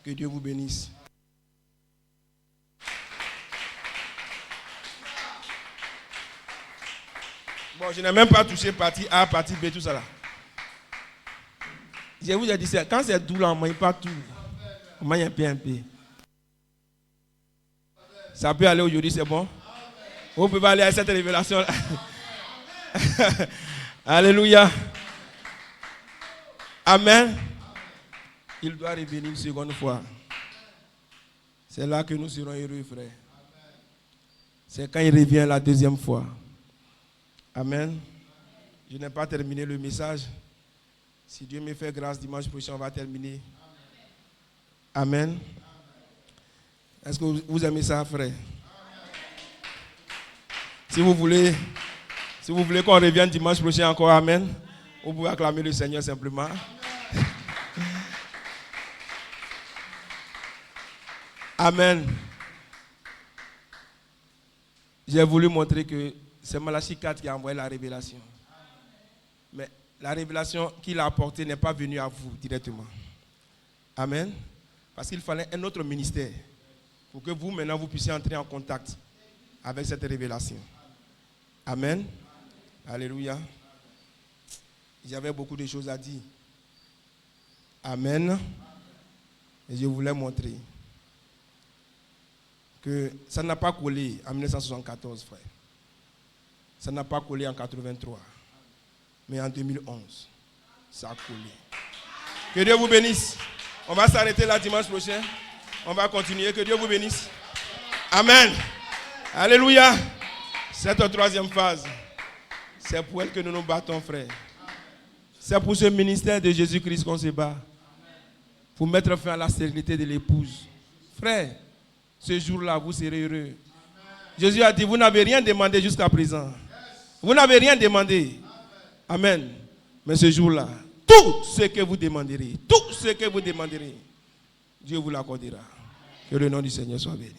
Que Dieu vous bénisse. Bon, je n'ai même pas touché partie A, partie B, tout ça là. Je vous ai dit, quand c'est doux là, on ne mange pas tout. On mange un peu. Ça peut aller aujourd'hui, c'est bon? Vous pouvez aller à cette révélation là. Alléluia. Amen. Il doit revenir une seconde fois. C'est là que nous serons heureux, frère. C'est quand il revient la deuxième fois. Amen. Je n'ai pas terminé le message. Si Dieu me fait grâce, dimanche prochain, on va terminer. Amen. Est-ce que vous aimez ça, frère? Si vous voulez qu'on revienne dimanche prochain encore, amen, vous pouvez acclamer le Seigneur simplement. Amen. J'ai voulu montrer que c'est Malachie 4 qui a envoyé la révélation. Mais la révélation qu'il a apportée n'est pas venue à vous directement. Amen. Parce qu'il fallait un autre ministère pour que vous, maintenant, vous puissiez entrer en contact avec cette révélation. Amen. Alléluia. J'avais beaucoup de choses à dire. Amen. Et je voulais montrer que ça n'a pas collé en 1974, frère. Ça n'a pas collé en 83. Mais en 2011, ça a collé. Que Dieu vous bénisse. On va s'arrêter là dimanche prochain. On va continuer. Que Dieu vous bénisse. Amen. Alléluia. Cette troisième phase, c'est pour elle que nous nous battons, frère. C'est pour ce ministère de Jésus-Christ qu'on se bat. Pour mettre fin à la stérilité de l'épouse. Frère, ce jour-là, vous serez heureux. Jésus a dit, vous n'avez rien demandé jusqu'à présent. Vous n'avez rien demandé. Amen. Mais ce jour-là, tout ce que vous demanderez, Dieu vous l'accordera. Que le nom du Seigneur soit béni.